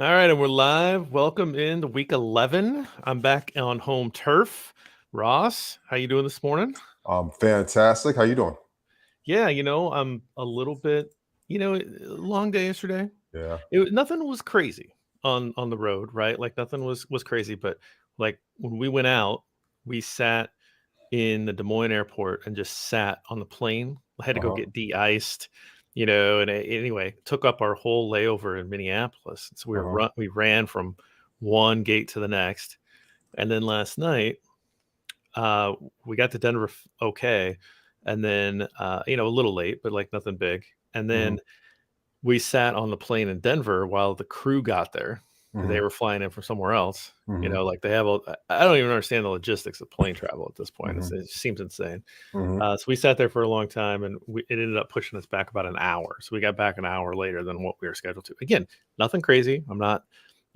All right, and we're live. Welcome into week 11. I'm back on home turf. Ross, how you doing this morning? Fantastic. How you doing? Yeah, I'm a little bit, long day yesterday. Yeah. Nothing was crazy on the road, right? Like nothing was crazy, but like when we went out, we sat in the Des Moines airport and just sat on the plane. I had to go Uh-huh. get de-iced, and anyway, took up our whole layover in Minneapolis. So Uh-huh. we ran from one gate to the next, and then last night uh, we got to Denver okay, and then a little late, but like nothing big, and hmm then we sat on the plane in Denver while the crew got there because they hmm were flying in from somewhere else. hmm Like they have I don't even understand the logistics of plane travel at this point. hmm It seems insane. hmm So we sat there for a long time, and it ended up pushing us back about an hour. So we got back an hour later than what we were scheduled to. Again, nothing crazy. I'm not,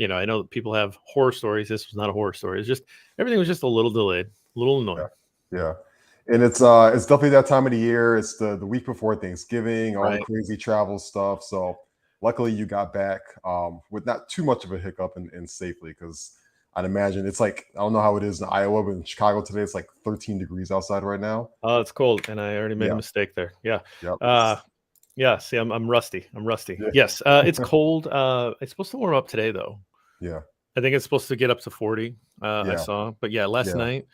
I know that people have horror stories. This was not a horror story. It's just everything was just a little delayed, a little Yeah. annoying. Yeah. And it's definitely that time of the year. It's the week before Thanksgiving, all the Right. crazy travel stuff. So luckily you got back with not too much of a hiccup and safely because I'd imagine it's like I don't know how it is in Iowa, but in Chicago today it's like 13 degrees outside right now. Oh, it's cold, and I already made a Yeah. mistake there. Yeah. Yep. Uh, yeah. See, I'm rusty. I'm rusty. Yeah. Yes. It's cold. It's supposed to warm up today, though. Yeah. I think it's supposed to get up to 40. I Yeah. saw, but yeah, last Yeah. night.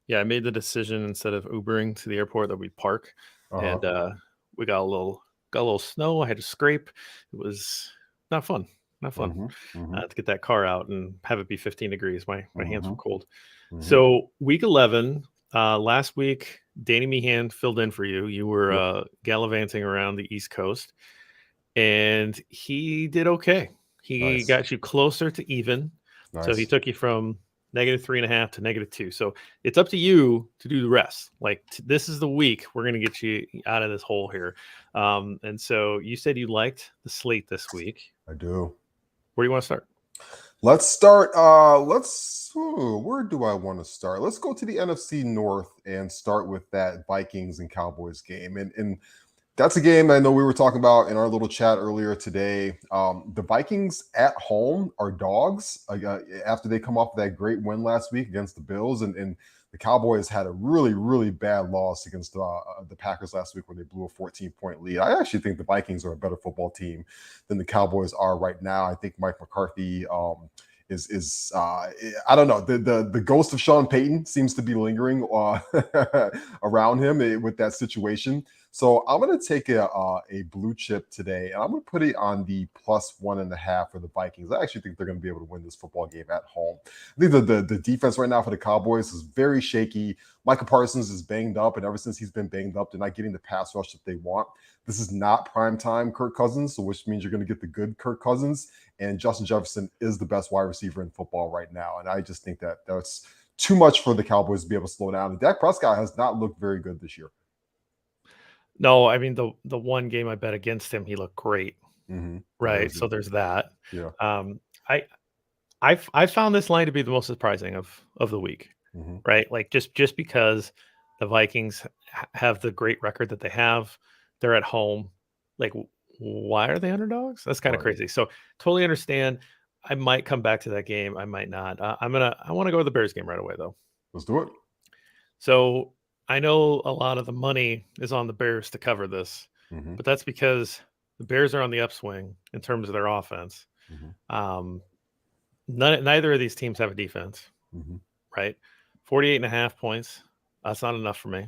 Yeah, I made the decision instead of Ubering to the airport that we park, Uh-huh. and we got a little snow. I had to scrape. It was not fun, not fun hmm hmm to get that car out and have it be 15 degrees. My hands were hmm cold. hmm So week 11, last week, Danny Meehan filled in for you. You were Yep. gallivanting around the East Coast, and he did okay. He Nice. got you closer to even. So he Nice. took you from -3.5 to -2. So it's up to you to do the rest. Like this is the week we're going to get you out of this hole here. And so you said you liked the slate this week. I do. Where do you want to start? Let's start. Where do I want to start? Let's go to the NFC North and start with that Vikings and Cowboys game. And that's a game I know we were talking about in our little chat earlier today. The Vikings at home are dogs after they come off that great win last week against the Bills, and the Cowboys had a really, really bad loss against the Packers last week where they blew a 14-point lead. I actually think the Vikings are a better football team than the Cowboys are right now. I think Mike McCarthy is I don't know, the ghost of Sean Payton seems to be lingering around him with that situation. So I'm going to take a blue chip today, and I'm going to put it on the +1.5 for the Vikings. I actually think they're going to be able to win this football game at home. I think the defense right now for the Cowboys is very shaky. Michael Parsons is banged up, and ever since he's been banged up, they're not getting the pass rush that they want. This is not prime time Kirk Cousins, so which means you're going to get the good Kirk Cousins, and Justin Jefferson is the best wide receiver in football right now. And I just think that that's too much for the Cowboys to be able to slow down. And Dak Prescott has not looked very good this year. No, I mean the one game I bet against him, he looked great. Yeah, it Right. was So good. there's that. Yeah. Um, I I found this line to be the most surprising of the week. hmm Right? Like just because the Vikings have the great record that they have, they're at home. Like, why are they underdogs? That's kind of Right. crazy. So totally understand. I might come back to that game. I might not. I want to go to the Bears game right away though. Let's do it. So I know a lot of the money is on the Bears to cover this, hmm but that's because the Bears are on the upswing in terms of their offense. hmm Um, neither of these teams have a defense, hmm right? 48.5 points. That's not enough for me.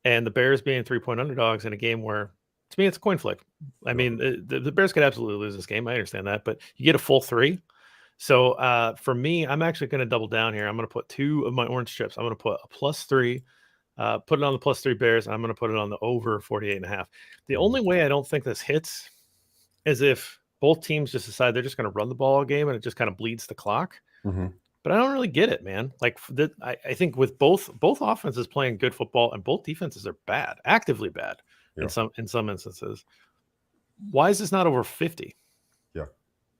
And the Bears being 3-point underdogs in a game where, to me, it's a coin flip. I Yep. mean, the Bears could absolutely lose this game. I understand that, but you get a full three. So for me, I'm actually going to double down here. I'm going to put two of my orange chips. I'm going to put a +3, put it on the +3 Bears, and I'm going to put it on the over 48.5. The hmm only way I don't think this hits is if both teams just decide they're just going to run the ball all game and it just kind of bleeds the clock. hmm But I don't really get it, man. Like I think with both offenses playing good football and both defenses are bad, actively bad Yeah. in some instances. Why is this not over 50? Yeah.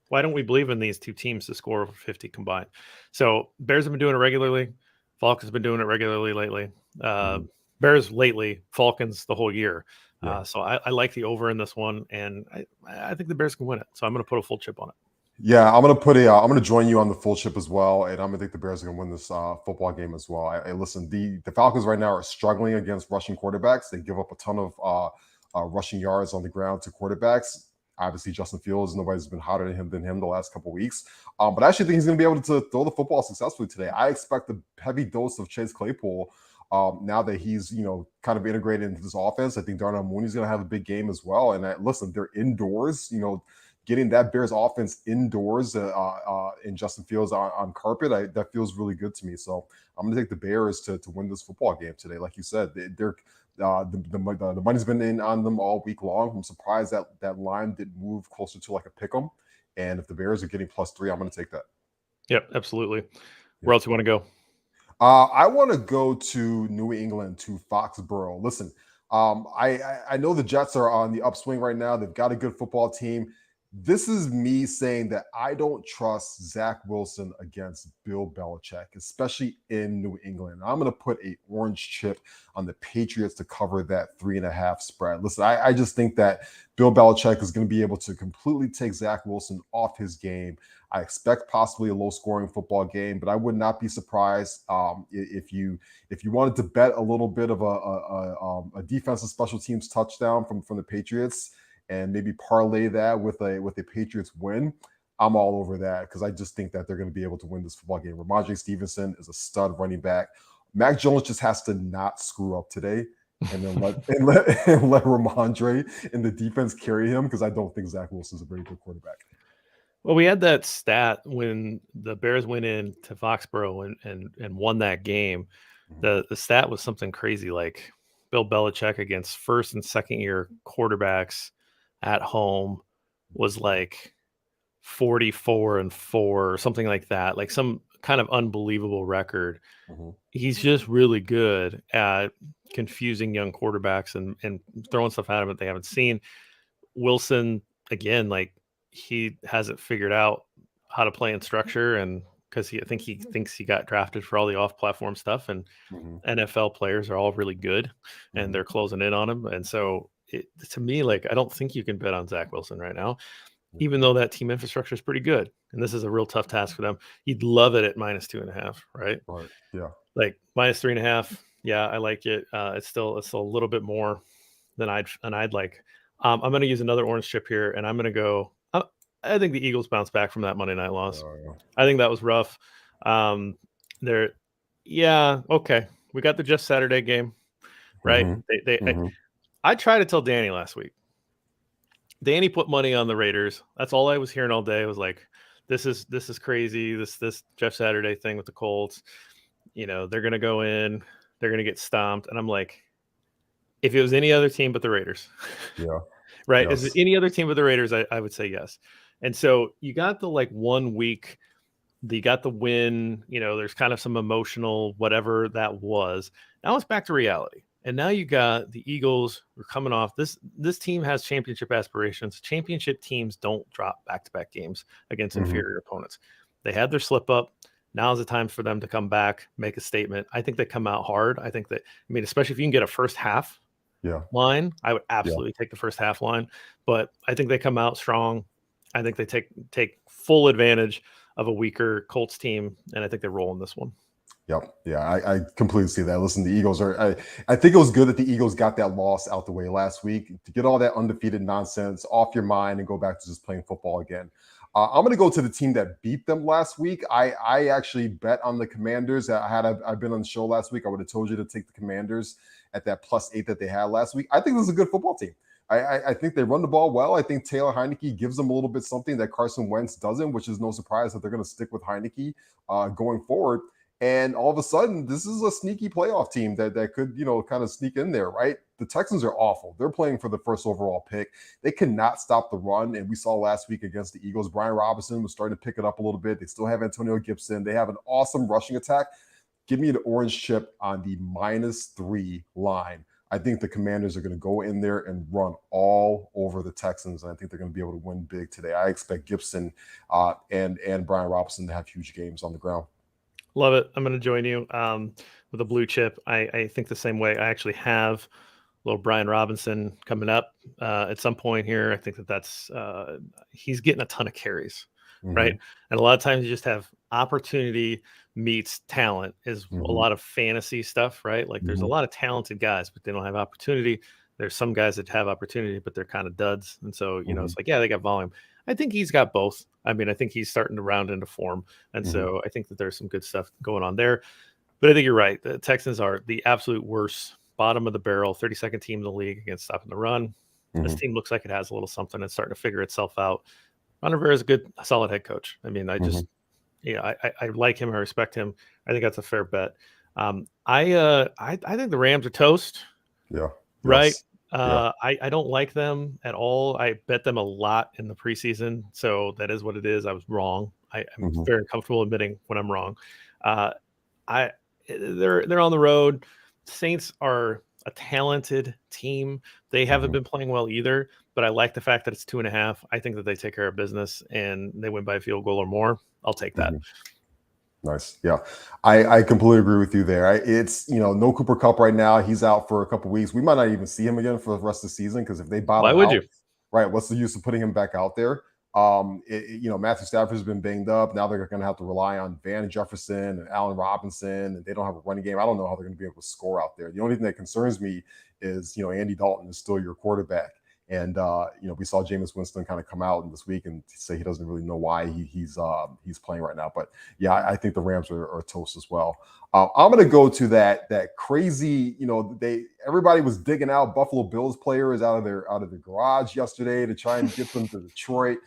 Why don't we believe in these two teams to score over 50 combined? So Bears have been doing it regularly. Falcons have been doing it regularly lately. Uh, hmm Bears lately, Falcons the whole year. Yeah. So I like the over in this one, and I think the Bears can win it. So I'm going to put a full chip on it. Yeah, I'm gonna join you on the full chip as well, and I'm gonna think the Bears are gonna win this football game as well. Listen, the Falcons right now are struggling against rushing quarterbacks. They give up a ton of rushing yards on the ground to quarterbacks. Obviously, Justin Fields, nobody's been hotter than him the last couple of weeks. But I actually think he's gonna be able to throw the football successfully today. I expect a heavy dose of Chase Claypool. Now that he's kind of integrated into this offense, I think Darnell Mooney's going to have a big game as well. And listen, they're indoors. Getting that Bears offense indoors in Justin Fields on carpet, that feels really good to me. So I'm going to take the Bears to win this football game today. Like you said, they're the money's been in on them all week long. I'm surprised that line didn't move closer to like a pick 'em. And if the Bears are getting +3, I'm going to take that. Yep, absolutely. Where else you want to go? I want to go to New England, to Foxborough. Listen, I know the Jets are on the upswing right now. They've got a good football team. This is me saying that I don't trust Zach Wilson against Bill Belichick, especially in New England. I'm going to put a orange chip on the Patriots to cover that 3.5 spread. Listen, I just think that Bill Belichick is going to be able to completely take Zach Wilson off his game. I expect possibly a low-scoring football game, but I would not be surprised if you wanted to bet a little bit of a defensive special teams touchdown from the Patriots and maybe parlay that with a Patriots win. I'm all over that because I just think that they're going to be able to win this football game. Ramondre Stevenson is a stud running back. Mac Jones just has to not screw up today, and then let Ramondre and the defense carry him because I don't think Zach Wilson's a very good quarterback. Well, we had that stat when the Bears went in to Foxborough and won that game. The stat was something crazy like Bill Belichick against first and second year quarterbacks at home was like 44-4 or something like that, like some kind of unbelievable record. Mm-hmm. He's just really good at confusing young quarterbacks and throwing stuff at them that they haven't seen. Wilson, again, like he hasn't figured out how to play in structure, and because I think he thinks he got drafted for all the off-platform stuff, and Mm-hmm. NFL players are all really good, and they're closing in on him. And so, to me, like I don't think you can bet on Zach Wilson right now, even though that team infrastructure is pretty good. And this is a real tough task for them. You'd love it at -2.5, right? Right. Yeah. Like -3.5. Yeah, I like it. It's still a little bit more than I'd like. I'm going to use another orange chip here, and I'm going to go. I think the Eagles bounce back from that Monday night loss. I think that was rough. They're, yeah, okay. We got the just Saturday game, right? Mm-hmm. I tried to tell Danny last week. Danny put money on the Raiders. That's all I was hearing all day. It was like, this is crazy. This Jeff Saturday thing with the Colts. They're gonna go in, they're gonna get stomped, and I'm like, if it was any other team but the Raiders, Yeah. right? Yes. Is it any other team but the Raiders? I would say yes. And so you got the 1 week, you got the win. There's kind of some emotional whatever that was. Now it's back to reality. And now you got the Eagles. We're coming off this. This team has championship aspirations. Championship teams don't drop back-to-back games against inferior opponents. They had their slip up. Now's the time for them to come back, make a statement. I think they come out hard. I think that, especially if you can get a first half line, I would absolutely take the first half line. But I think they come out strong. I think they take full advantage of a weaker Colts team, and I think they roll in this one. Yep. Yeah, I completely see that. Listen, the Eagles are. I think it was good that the Eagles got that loss out the way last week to get all that undefeated nonsense off your mind and go back to just playing football again. I'm going to go to the team that beat them last week. I actually bet on the Commanders. I've been on the show last week, I would have told you to take the Commanders at that +8 that they had last week. I think this is a good football team. I think they run the ball well. I think Taylor Heineke gives them a little bit something that Carson Wentz doesn't, which is no surprise that they're going to stick with Heineke going forward. And all of a sudden, this is a sneaky playoff team that could, kind of sneak in there, right? The Texans are awful. They're playing for the first overall pick. They cannot stop the run. And we saw last week against the Eagles, Brian Robinson was starting to pick it up a little bit. They still have Antonio Gibson. They have an awesome rushing attack. Give me the orange chip on the -3 line. I think the Commanders are going to go in there and run all over the Texans, and I think they're going to be able to win big today. I expect Gibson and Brian Robinson to have huge games on the ground. Love it. I'm going to join you with a blue chip. I think the same way. I actually have little Brian Robinson coming up at some point here. I think that's he's getting a ton of carries. right? And a lot of times you just have opportunity meets talent is a lot of fantasy stuff, right? Like there's a lot of talented guys, but they don't have opportunity. There's some guys that have opportunity, but they're kind of duds. And so, it's like, yeah, they got volume. I think he's got both. I mean, I think he's starting to round into form. And so I think that there's some good stuff going on there. But I think you're right. The Texans are the absolute worst, bottom of the barrel, 32nd team in the league against stopping the run. This team looks like it has a little something. It's starting to figure itself out. Ron Rivera is a good, solid head coach. I mean, I just, I like him. I respect him. I think that's a fair bet. I think the Rams are toast. Yeah. Right. Yes. Yeah. I don't like them at all. I bet them a lot in the preseason. So that is what it is. I was wrong. I'm very comfortable admitting when I'm wrong. I they're on the road. Saints are a talented team. They haven't been playing well either, but I like the fact that it's 2.5. I think that they take care of business and they win by a field goal or more. I'll take that. Nice. Yeah. I completely agree with you there. It's, no Cooper Kupp right now. He's out for a couple weeks. We might not even see him again for the rest of the season because if they Why bottom would out, you? right, what's the use of putting him back out there? Matthew Stafford's been banged up. Now they're going to have to rely on Van Jefferson and Allen Robinson, and they don't have a running game. I don't know how they're going to be able to score out there. The only thing that concerns me is, Andy Dalton is still your quarterback. And we saw Jameis Winston kind of come out this week and say he doesn't really know why he's playing right now. But yeah, I think the Rams are toast as well. I'm going to go to that crazy. Everybody was digging out Buffalo Bills players out of their garage yesterday to try and get them to Detroit.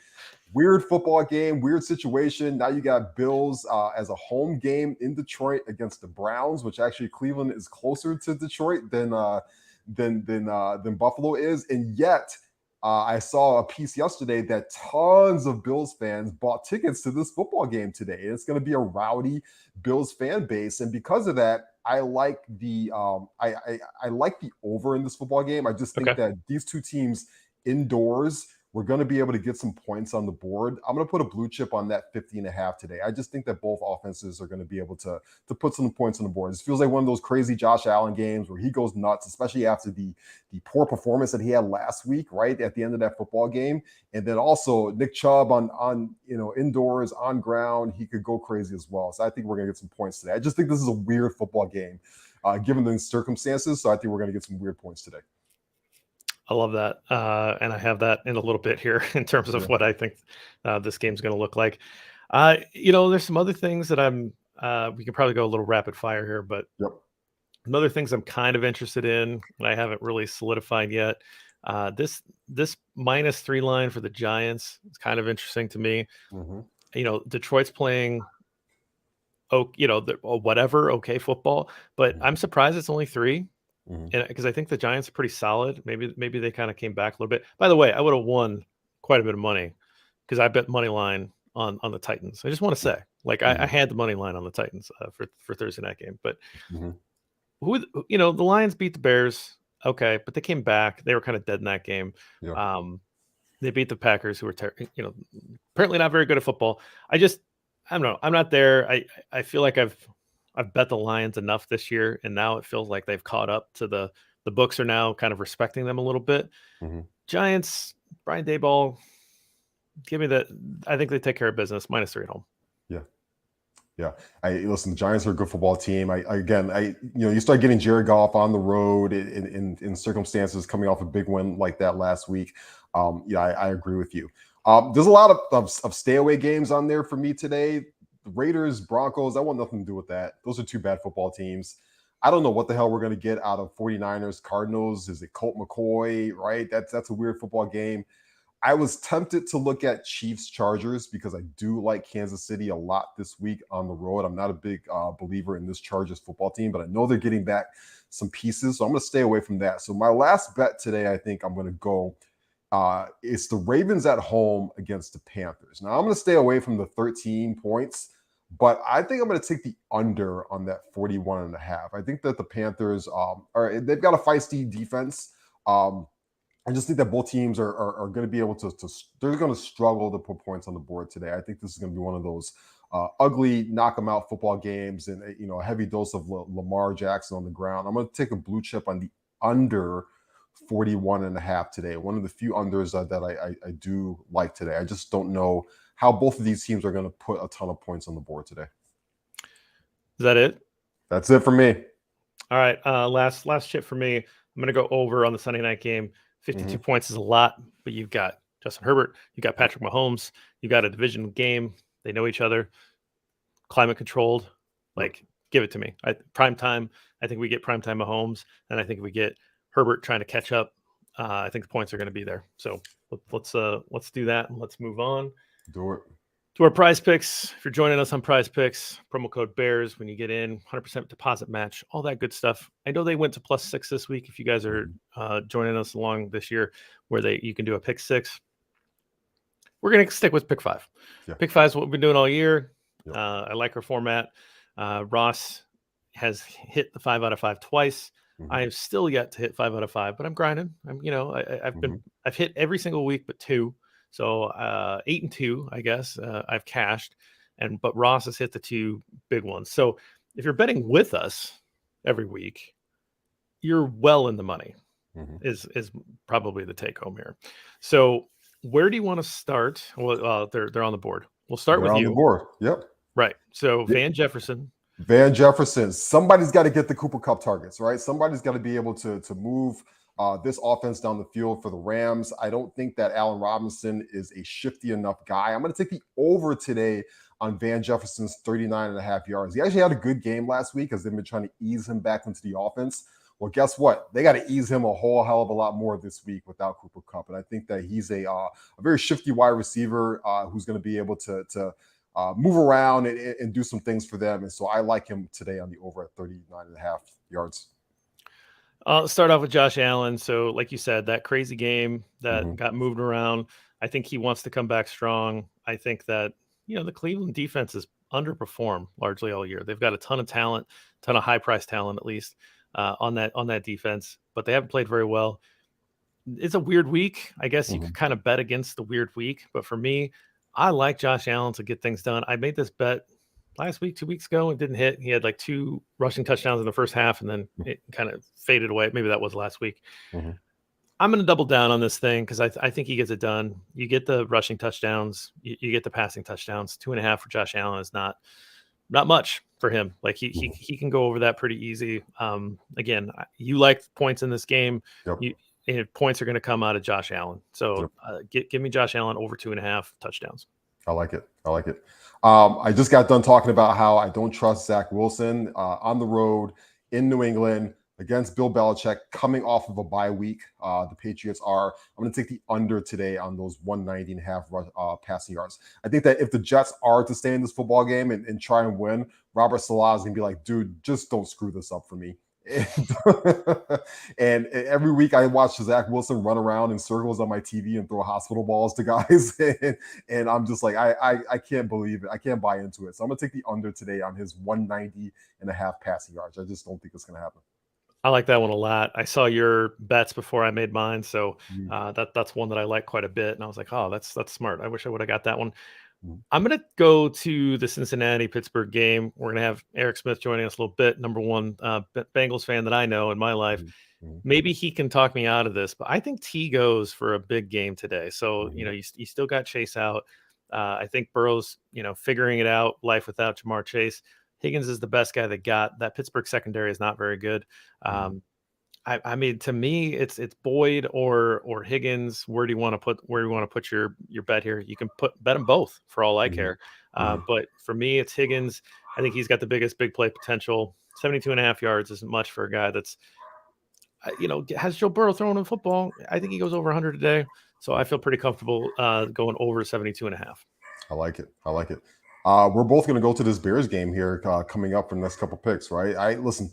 Weird football game, weird situation. Now you got Bills as a home game in Detroit against the Browns, which actually Cleveland is closer to Detroit than Buffalo is. And yet I saw a piece yesterday that tons of Bills fans bought tickets to this football game today. It's going to be a rowdy Bills fan base. And because of that, I like the I like the over in this football game. I just think that these two teams indoors, we're going to be able to get some points on the board. I'm going to put a blue chip on that 50.5 today. I just think that both offenses are going to be able to put some points on the board. It feels like one of those crazy Josh Allen games where he goes nuts, especially after the poor performance that he had last week, right at the end of that football game. And then also Nick Chubb on indoors, on ground, he could go crazy as well. So I think we're going to get some points today. I just think this is a weird football game given the circumstances. So I think we're going to get some weird points today. I love that. And I have that in a little bit here in terms of what I think this game's going to look like. There's some other things that we can probably go a little rapid fire here, but some other things I'm kind of interested in and I haven't really solidified yet. This -3 line for the Giants is kind of interesting to me. Detroit's playing okay football, but I'm surprised it's only 3. Because I think the Giants are pretty solid. Maybe they kind of came back a little bit. By the way, I would have won quite a bit of money because I bet money line on the Titans. I just want to say, I had the money line on the Titans for Thursday night game. But the Lions beat the Bears, okay, but they came back. They were kind of dead in that game. They beat the Packers, who were apparently not very good at football. I don't know. I'm not there. I feel like I've bet the Lions enough this year, and now it feels like they've caught up to the books are now kind of respecting them a little bit. Giants, Brian Daboll, give me that. I think they take care of business. -3 at home. Yeah. Listen, the Giants are a good football team. You start getting Jared Goff on the road in circumstances coming off a big win like that last week. I agree with you. There's a lot of stay away games on there for me today. The Raiders, Broncos, I want nothing to do with that. Those are two bad football teams. I don't know what the hell we're going to get out of 49ers, Cardinals. Is it Colt McCoy, right? That's a weird football game. I was tempted to look at Chiefs, Chargers because I do like Kansas City a lot this week on the road. I'm not a big believer in this Chargers football team, but I know they're getting back some pieces. So I'm going to stay away from that. So my last bet today, I think I'm going to go it's the Ravens at home against the Panthers. Now I'm going to stay away from the 13 points. But I think I'm going to take the under on that 41.5. I think that the Panthers they've got a feisty defense. I just think that both teams are going to be able to they're going to struggle to put points on the board today. I think this is going to be one of those ugly knock 'em out football games and a heavy dose of Lamar Jackson on the ground. I'm going to take a blue chip on the under 41.5 today. One of the few unders that I do like today. I just don't know how both of these teams are going to put a ton of points on the board today. Is that it? That's it for me. All right. Last chip for me. I'm going to go over on the Sunday night game. 52 points is a lot, but you've got Justin Herbert, you got Patrick Mahomes, you got a division game. They know each other, climate controlled. Like, give it to me. Prime time. I think we get prime time Mahomes, and I think we get Herbert trying to catch up. I think the points are going to be there. So let's do that and let's move on. Do it. To our PrizePicks. If you're joining us on PrizePicks, promo code Bears when you get in, 100% deposit match, all that good stuff. I know they went to +6 this week. If you guys are joining us along this year, where you can do a pick 6, we're going to stick with pick 5. Yeah. Pick 5 is what we've been doing all year. Yep. I like our format. Ross has hit the 5 out of 5 twice. I have still yet to hit 5 out of 5, but I'm grinding. I've hit every single week but 2. So 8 and 2, I guess I've cashed, but Ross has hit the 2 big ones. So if you're betting with us every week, you're well in the money. Is probably the take home here. So where do you want to start? Well, they're on the board. We'll start with you. On the board. Yep. Right. So Van Jefferson. Somebody's got to get the Cooper Kupp targets, right? Somebody's got to be able to move this offense down the field for the Rams. I don't think that Allen Robinson is a shifty enough guy. I'm going to take the over today on Van Jefferson's 39.5 yards. He actually had a good game last week as they've been trying to ease him back into the offense. Well, guess what? They got to ease him a whole hell of a lot more this week without Cooper Kupp. And I think that he's a very shifty wide receiver who's going to be able to move around and do some things for them. And so I like him today on the over at 39.5 yards. I'll start off with Josh Allen. So like you said, that crazy game that got moved around, I think he wants to come back strong. I think that, the Cleveland defense has underperformed largely all year. They've got a ton of talent, ton of high price talent, at least on that defense, but they haven't played very well. It's a weird week. I guess you could kind of bet against the weird week, but for me, I like Josh Allen to get things done. I made this bet last week, 2 weeks ago. It didn't hit. He had like 2 rushing touchdowns in the first half, and then it kind of faded away. Maybe that was last week. I'm going to double down on this thing because I think he gets it done. You get the rushing touchdowns. You get the passing touchdowns. 2.5 for Josh Allen is not much for him. Like he can go over that pretty easy. Again, you like points in this game. Yep. Points are going to come out of Josh Allen. So give me Josh Allen over 2.5 touchdowns. I like it. I just got done talking about how I don't trust Zach Wilson on the road in New England against Bill Belichick coming off of a bye week. The Patriots are. I'm going to take the under today on those 190.5 passing yards. I think that if the Jets are to stay in this football game and try and win, Robert Salah is going to be like, dude, just don't screw this up for me. And every week I watch Zach Wilson run around in circles on my TV and throw hospital balls to guys. and I'm just like, I can't believe it. I can't buy into it. So I'm going to take the under today on his 190.5 passing yards. I just don't think it's going to happen. I like that one a lot. I saw your bets before I made mine. So that's one that I like quite a bit. And I was like, oh, that's smart. I wish I would have got that one. I'm going to go to the Cincinnati-Pittsburgh game. We're going to have Erik Smith joining us a little bit. Number one Bengals fan that I know in my life. Maybe he can talk me out of this, but I think T goes for a big game today. So, you still got Chase out. I think Burrow's, figuring it out, life without Jamar Chase. Higgins is the best guy they got. That Pittsburgh secondary is not very good. I mean, to me, it's Boyd or Higgins. Where do you want to put your bet here? You can bet them both for all I care. But for me, it's Higgins. I think he's got the biggest big play potential. 72.5 yards isn't much for a guy that's, has Joe Burrow throwing in football. I think he goes over 100 today. So I feel pretty comfortable going over 72.5. I like it. We're both going to go to this Bears game here coming up for the next couple picks, right? Listen.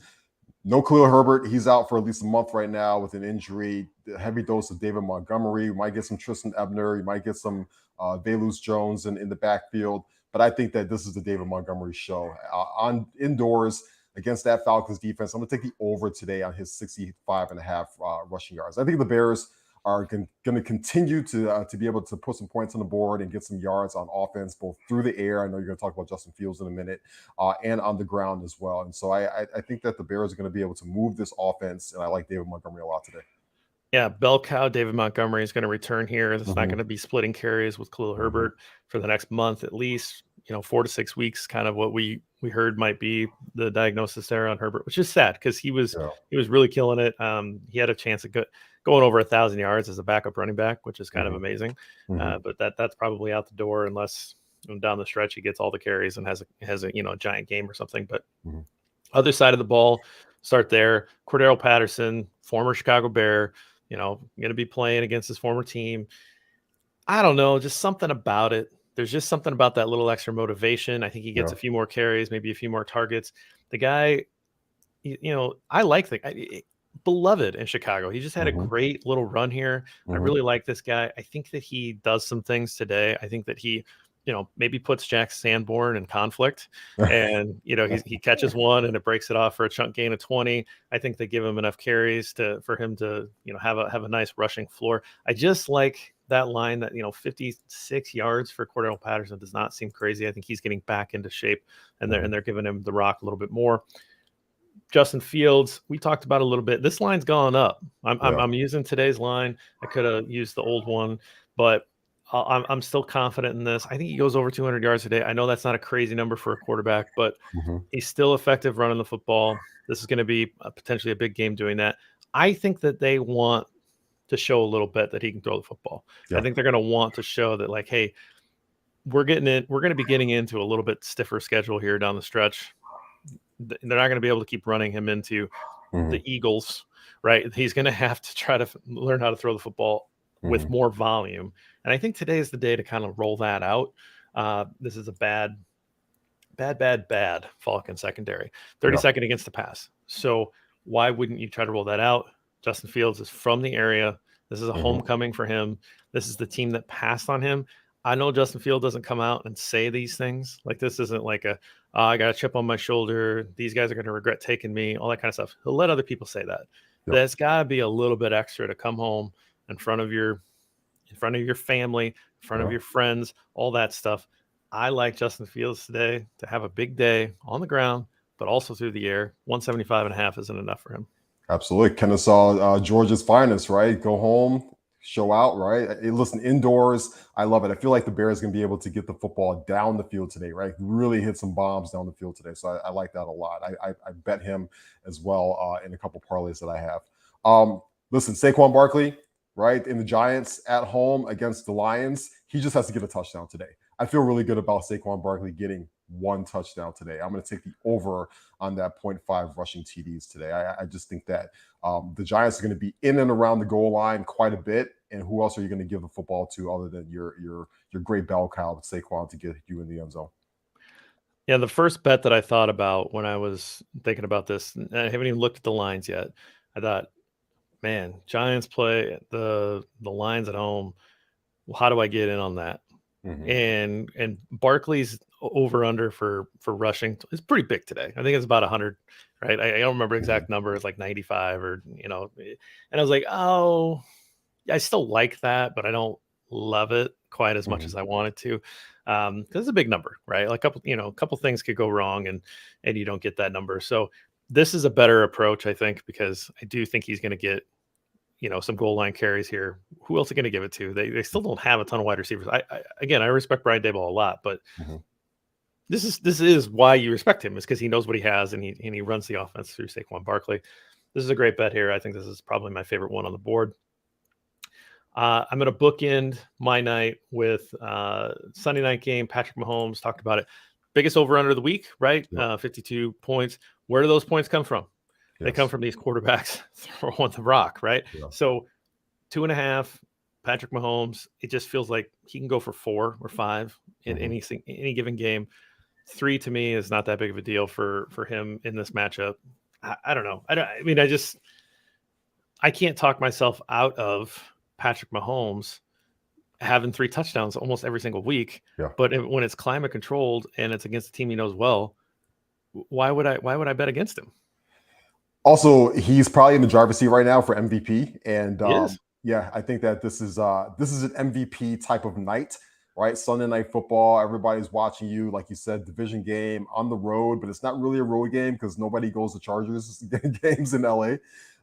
No Khalil Herbert. He's out for at least a month right now with an injury. A heavy dose of David Montgomery. You might get some Tristan Ebner. You might get some Velus Jones in the backfield. But I think that this is the David Montgomery show. On indoors against that Falcons defense, I'm going to take the over today on his 65.5 rushing yards. I think the Bears are going to continue to be able to put some points on the board and get some yards on offense, both through the air. I know you're going to talk about Justin Fields in a minute, and on the ground as well. And so I think that the Bears are going to be able to move this offense, and I like David Montgomery a lot today. Yeah, bell cow David Montgomery is going to return here. It's not Hmm. going to be splitting carries with Khalil Hmm. Herbert for the next month at least. 4 to 6 weeks, kind of what we heard might be the diagnosis there on Herbert, which is sad because Yeah. he was really killing it. He had a chance of going over 1,000 yards as a backup running back, which is kind of Hmm. amazing. Hmm. But that's probably out the door unless down the stretch he gets all the carries and has a giant game or something. But Hmm. other side of the ball, start there. Cordero Patterson, former Chicago Bear, going to be playing against his former team. I don't know, just something about it. There's just something about that little extra motivation. I think he gets Yeah. a few more carries, maybe a few more targets. The guy, I like beloved in Chicago. He just had a Hmm. great little run here. I Hmm. really like this guy. I think that he does some things today. I think that he, maybe puts Jack Sanborn in conflict, and he catches one and it breaks it off for a chunk gain of 20. I think they give him enough carries for him to have a nice rushing floor. I just like that line that 56 yards for Cordell Patterson does not seem crazy. I think he's getting back into shape, and they're giving him the rock a little bit more. Justin Fields, we talked about a little bit. This line's gone up. Yeah. I'm using today's line. I could have used the old one, but I'm still confident in this. I think he goes over 200 yards today. I know that's not a crazy number for a quarterback, but Hmm. he's still effective running the football. This is going to be potentially a big game doing that. I think that they want to show a little bit that he can throw the football. I Yeah. think they're going to want to show that, like, hey, we're going to be getting into a little bit stiffer schedule here down the stretch. They're not going to be able to keep running him into Hmm. the Eagles, right? He's going to have to try to learn how to throw the football with Hmm. more volume. And I think today is the day to kind of roll that out. This is a bad Falcon secondary. Yeah. 32nd against the pass. So why wouldn't you try to roll that out? Justin Fields is from the area. This is a Hmm. homecoming for him. This is the team that passed on him. I know Justin Field doesn't come out and say these things. Like, this isn't like I got a chip on my shoulder. These guys are going to regret taking me, all that kind of stuff. He'll let other people say that. Yep. There's got to be a little bit extra to come home in front of your family, in front of Yeah. your friends, all that stuff. I like Justin Fields today to have a big day on the ground, but also through the air. 175.5 isn't enough for him. Absolutely. Kennesaw, Georgia's finest, right? Go home, show out, right? Listen, indoors, I love it. I feel like the Bears going to be able to get the football down the field today, right? Really hit some bombs down the field today. So I like that a lot. I bet him as well in a couple parlays that I have. Listen, Saquon Barkley, right? In the Giants at home against the Lions, he just has to get a touchdown today. I feel really good about Saquon Barkley getting one touchdown today. I'm going to take the over on that 0.5 rushing TDs today. I just think that the Giants are going to be in and around the goal line quite a bit. And who else are you going to give the football to other than your great bell cow Saquon to get you in the end zone? Yeah, the first bet that I thought about when I was thinking about this, and I haven't even looked at the lines yet. I thought, man, Giants play the lines at home. Well, how do I get in on that? Hmm. And Barkley's over under for rushing is pretty big today. I think it's about 100, right? I don't remember Hmm. exact number. It's like 95 or and I was like, oh, I still like that, but I don't love it quite as much Hmm. as I wanted to. Because it's a big number, right? Like a couple things could go wrong and you don't get that number. So this is a better approach, I think, because I do think he's going to get some goal line carries here. Who else are going to give it to? They still don't have a ton of wide receivers. I respect Brian Daboll a lot, but Hmm. this is why you respect him, is because he knows what he has and he runs the offense through Saquon Barkley. This is a great bet here. I think this is probably my favorite one on the board. I'm going to bookend my night with Sunday night game. Patrick Mahomes, talked about it. Biggest over under of the week, right? Yep. 52 points. Where do those points come from? They come Yes. from these quarterbacks throwing the rock, right? Yeah. So 2.5, Patrick Mahomes. It just feels like he can go for 4 or 5 in Hmm. any given game. 3 to me is not that big of a deal for him in this matchup. I don't know. I mean, I can't talk myself out of Patrick Mahomes having 3 touchdowns almost every single week. Yeah. But when it's climate controlled and it's against a team he knows well, why would I bet against him? Also, he's probably in the driver's seat right now for MVP, and He is. yeah, I think that this is an MVP type of night, right? Sunday night football, everybody's watching you, like you said, division game on the road, but it's not really a road game because nobody goes to Chargers games in LA.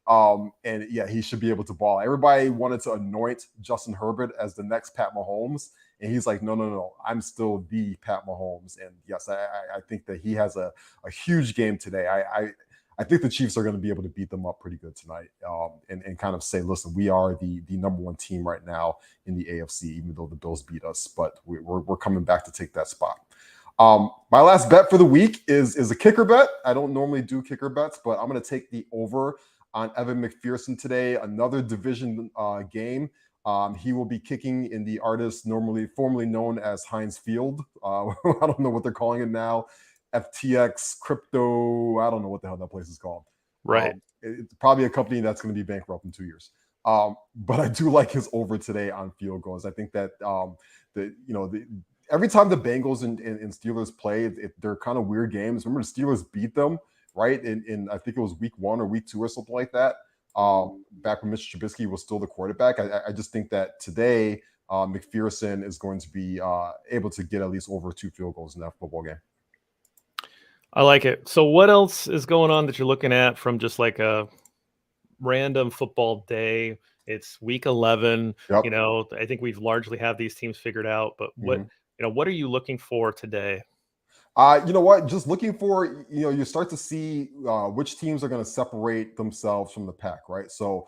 And yeah, he should be able to ball. Everybody wanted to anoint Justin Herbert as the next Pat Mahomes. And he's like, no, I'm still the Pat Mahomes. And yes, I think that he has a huge game today. I think the Chiefs are going to be able to beat them up pretty good tonight, and kind of say, listen, we are the number one team right now in the AFC, even though the Bills beat us, but we're coming back to take that spot. My last bet for the week is a kicker bet. I don't normally do kicker bets, but I'm going to take the over on Evan McPherson today. Another division game. He will be kicking in the Artist formerly known as Heinz Field. I don't know what they're calling it now. FTX crypto. I don't know what the hell that place is called. Right. It's probably a company that's going to be bankrupt in 2 years. But I do like his over today on field goals. I think that every time the Bengals and Steelers play, they're kind of weird games. Remember, the Steelers beat them, right? In I think it was week 1 or week 2 or something like that. Back when Mr. Trubisky was still the quarterback. I just think that today McPherson is going to be able to get at least over 2 field goals in that football game. I like it. So what else is going on that you're looking at from just like a random football day? It's week 11. Yep. I think we've largely have these teams figured out, but what are you looking for today? You know what? Just looking for, you start to see which teams are going to separate themselves from the pack, right? So,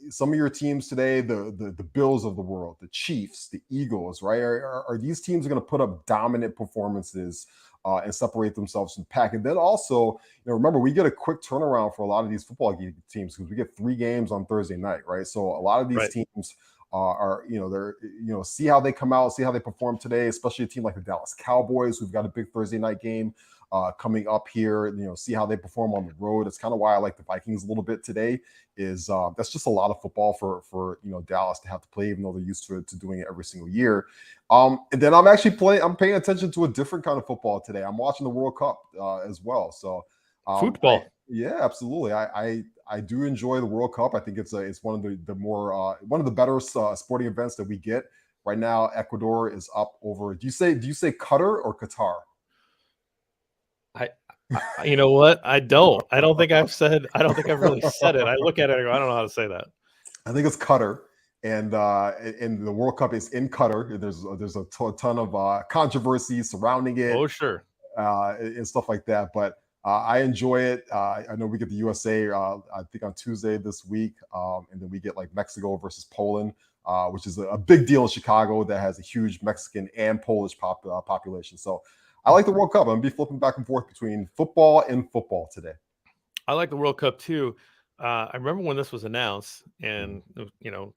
some of your teams today, the Bills of the world, the Chiefs, the Eagles, right? Are these teams going to put up dominant performances and separate themselves from the pack? And then also, remember, we get a quick turnaround for a lot of these football teams because we get 3 games on Thursday night, right? So a lot of these teams they're see how they come out, see how they perform today, especially a team like the Dallas Cowboys, who've got a big Thursday night game coming up here. See how they perform on the road. It's kind of why I like the Vikings a little bit today. Is that's just a lot of football for Dallas to have to play, even though they're used to doing it every single year. And then I'm paying attention to a different kind of football today. I'm watching the World Cup as well. So football. Yeah, absolutely. I do enjoy the World Cup. I think it's one of the more one of the better sporting events that we get right now. Ecuador is up over. Do you say Qatar or Qatar? You know what? I don't think I've really said it. I look at it and I go, I don't know how to say that. I think it's Qatar, and the World Cup is in Qatar. There's a ton of controversy surrounding it. Oh, sure. And stuff like that, but I enjoy it. I know we get the USA, I think on Tuesday this week, and then we get like Mexico versus Poland, which is a big deal in Chicago that has a huge Mexican and Polish population. So I like the World Cup. I'm going to be flipping back and forth between football and football today. I like the World Cup too. I remember when this was announced, and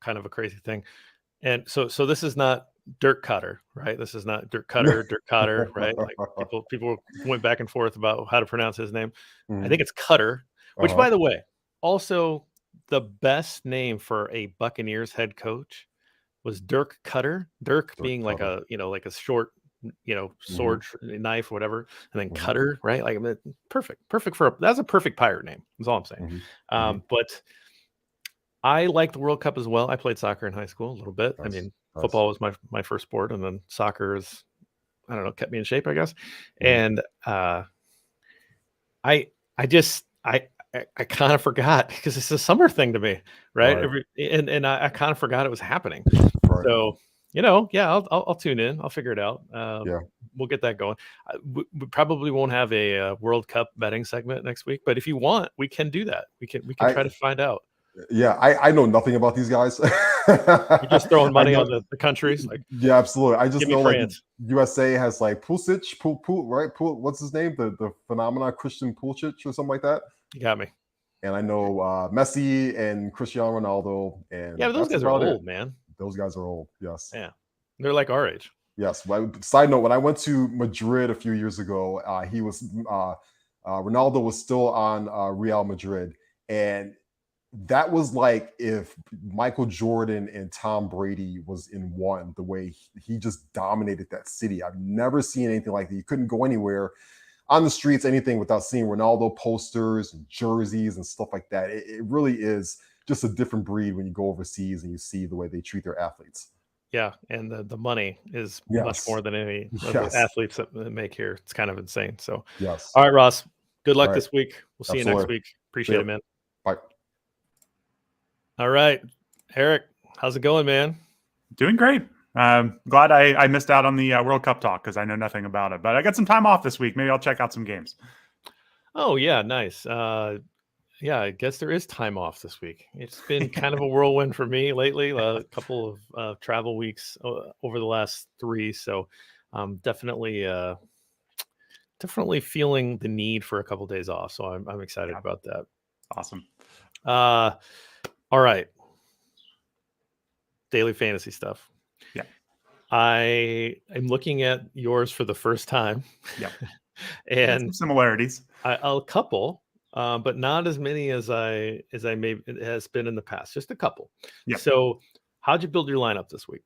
kind of a crazy thing. And so this is not Dirk Cutter, right? This is not Dirk Cutter, right? Like people went back and forth about how to pronounce his name. I think it's Cutter, which by the way, also the best name for a Buccaneers head coach was Dirk Cutter. Dirk being like a short, sword knife or whatever, and then Cutter, right? Like perfect that's a perfect pirate name. That's all I'm saying. But I like the World Cup as well. I played soccer in high school a little bit. I mean, football was my first sport, and then soccer is, I don't know, kept me in shape, I guess. And I kind of forgot because it's a summer thing to me, right? And I kind of forgot it was happening. So I'll tune in. I'll figure it out. We'll get that going. We probably won't have a World Cup betting segment next week, but if you want, we can do that. We can try to find out. Yeah, I know nothing about these guys. You're just throwing money on the countries, like yeah, absolutely. I just know France. Like USA has like Pulisic, right? What's his name? The phenomenon Christian Pulisic or something like that. You got me. And I know Messi and Cristiano Ronaldo. And yeah, but those guys are old, man. Those guys are old. Yes. Yeah, they're like our age. Yes. Side note: when I went to Madrid a few years ago, Ronaldo was still on Real Madrid, and that was like if Michael Jordan and Tom Brady was in one, the way he just dominated that city. I've never seen anything like that. You couldn't go anywhere on the streets, anything, without seeing Ronaldo posters and jerseys and stuff like that. It really is just a different breed when you go overseas and you see the way they treat their athletes. Yeah, and the money is much more than any of the athletes that make here. It's kind of insane. So, all right, Ross, good luck this week. We'll see you next week. Appreciate it, man. Bye. All right, Erik, how's it going, man? Doing great. Glad I missed out on the World Cup talk because I know nothing about it. But I got some time off this week. Maybe I'll check out some games. Oh yeah, nice. Yeah, I guess there is time off this week. It's been kind of a whirlwind for me lately. A couple of travel weeks over the last 3, so definitely feeling the need for a couple days off. So I'm excited about that. Awesome. All right, daily fantasy stuff. Yeah. I am looking at yours for the first time. Yeah. And some similarities. A couple, but not as many as I may it has been in the past. Just a couple. Yeah. So, how'd you build your lineup this week?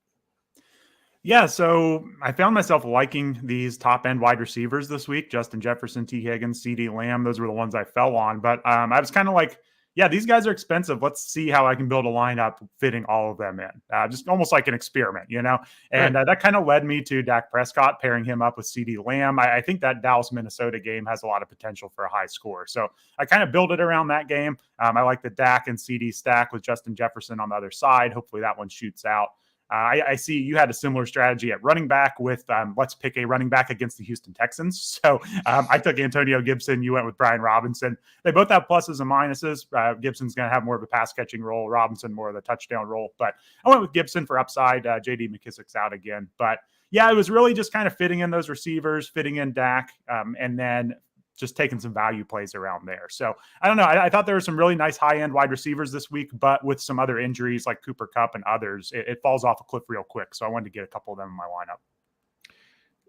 Yeah, so I found myself liking these top end wide receivers this week: Justin Jefferson, T. Higgins, C.D. Lamb. Those were the ones I fell on. But I was kind of like, yeah, these guys are expensive. Let's see how I can build a lineup fitting all of them in. Just almost like an experiment, you know? And Right. that kind of led me to Dak Prescott, pairing him up with C.D. Lamb. I think that Dallas-Minnesota game has a lot of potential for a high score. So I kind of built it around that game. I like the Dak and C.D. stack with Justin Jefferson on the other side. Hopefully that one shoots out. I see you had a similar strategy at running back with let's pick a running back against the Houston Texans. So I took Antonio Gibson. You went with Brian Robinson. They both have pluses and minuses. Gibson's going to have more of a pass catching role. Robinson more of the touchdown role. But I went with Gibson for upside. J.D. McKissick's out again. But yeah, it was really just kind of fitting in those receivers, fitting in Dak, and then just taking some value plays around there. So I don't know. I thought there were some really nice high-end wide receivers this week, but with some other injuries like Cooper Kupp and others, it falls off a cliff real quick. So I wanted to get a couple of them in my lineup.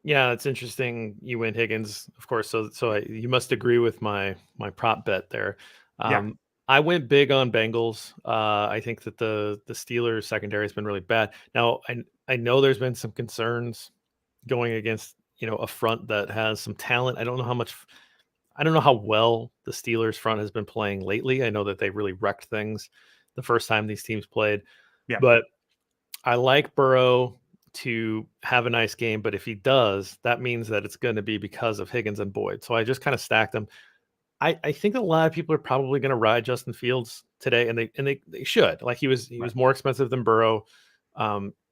Yeah, it's interesting. You went Higgins, of course. You must agree with my prop bet there. Yeah. I went big on Bengals. I think that the Steelers secondary has been really bad. Now I know there's been some concerns going against a front that has some talent. I don't know how well the Steelers front has been playing lately. I know that they really wrecked things the first time these teams played. Yeah. But I like Burrow to have a nice game. But if he does, that means that it's going to be because of Higgins and Boyd. So I just kind of stacked them. I think a lot of people are probably going to ride Justin Fields today, and they should. Like he was more expensive than Burrow.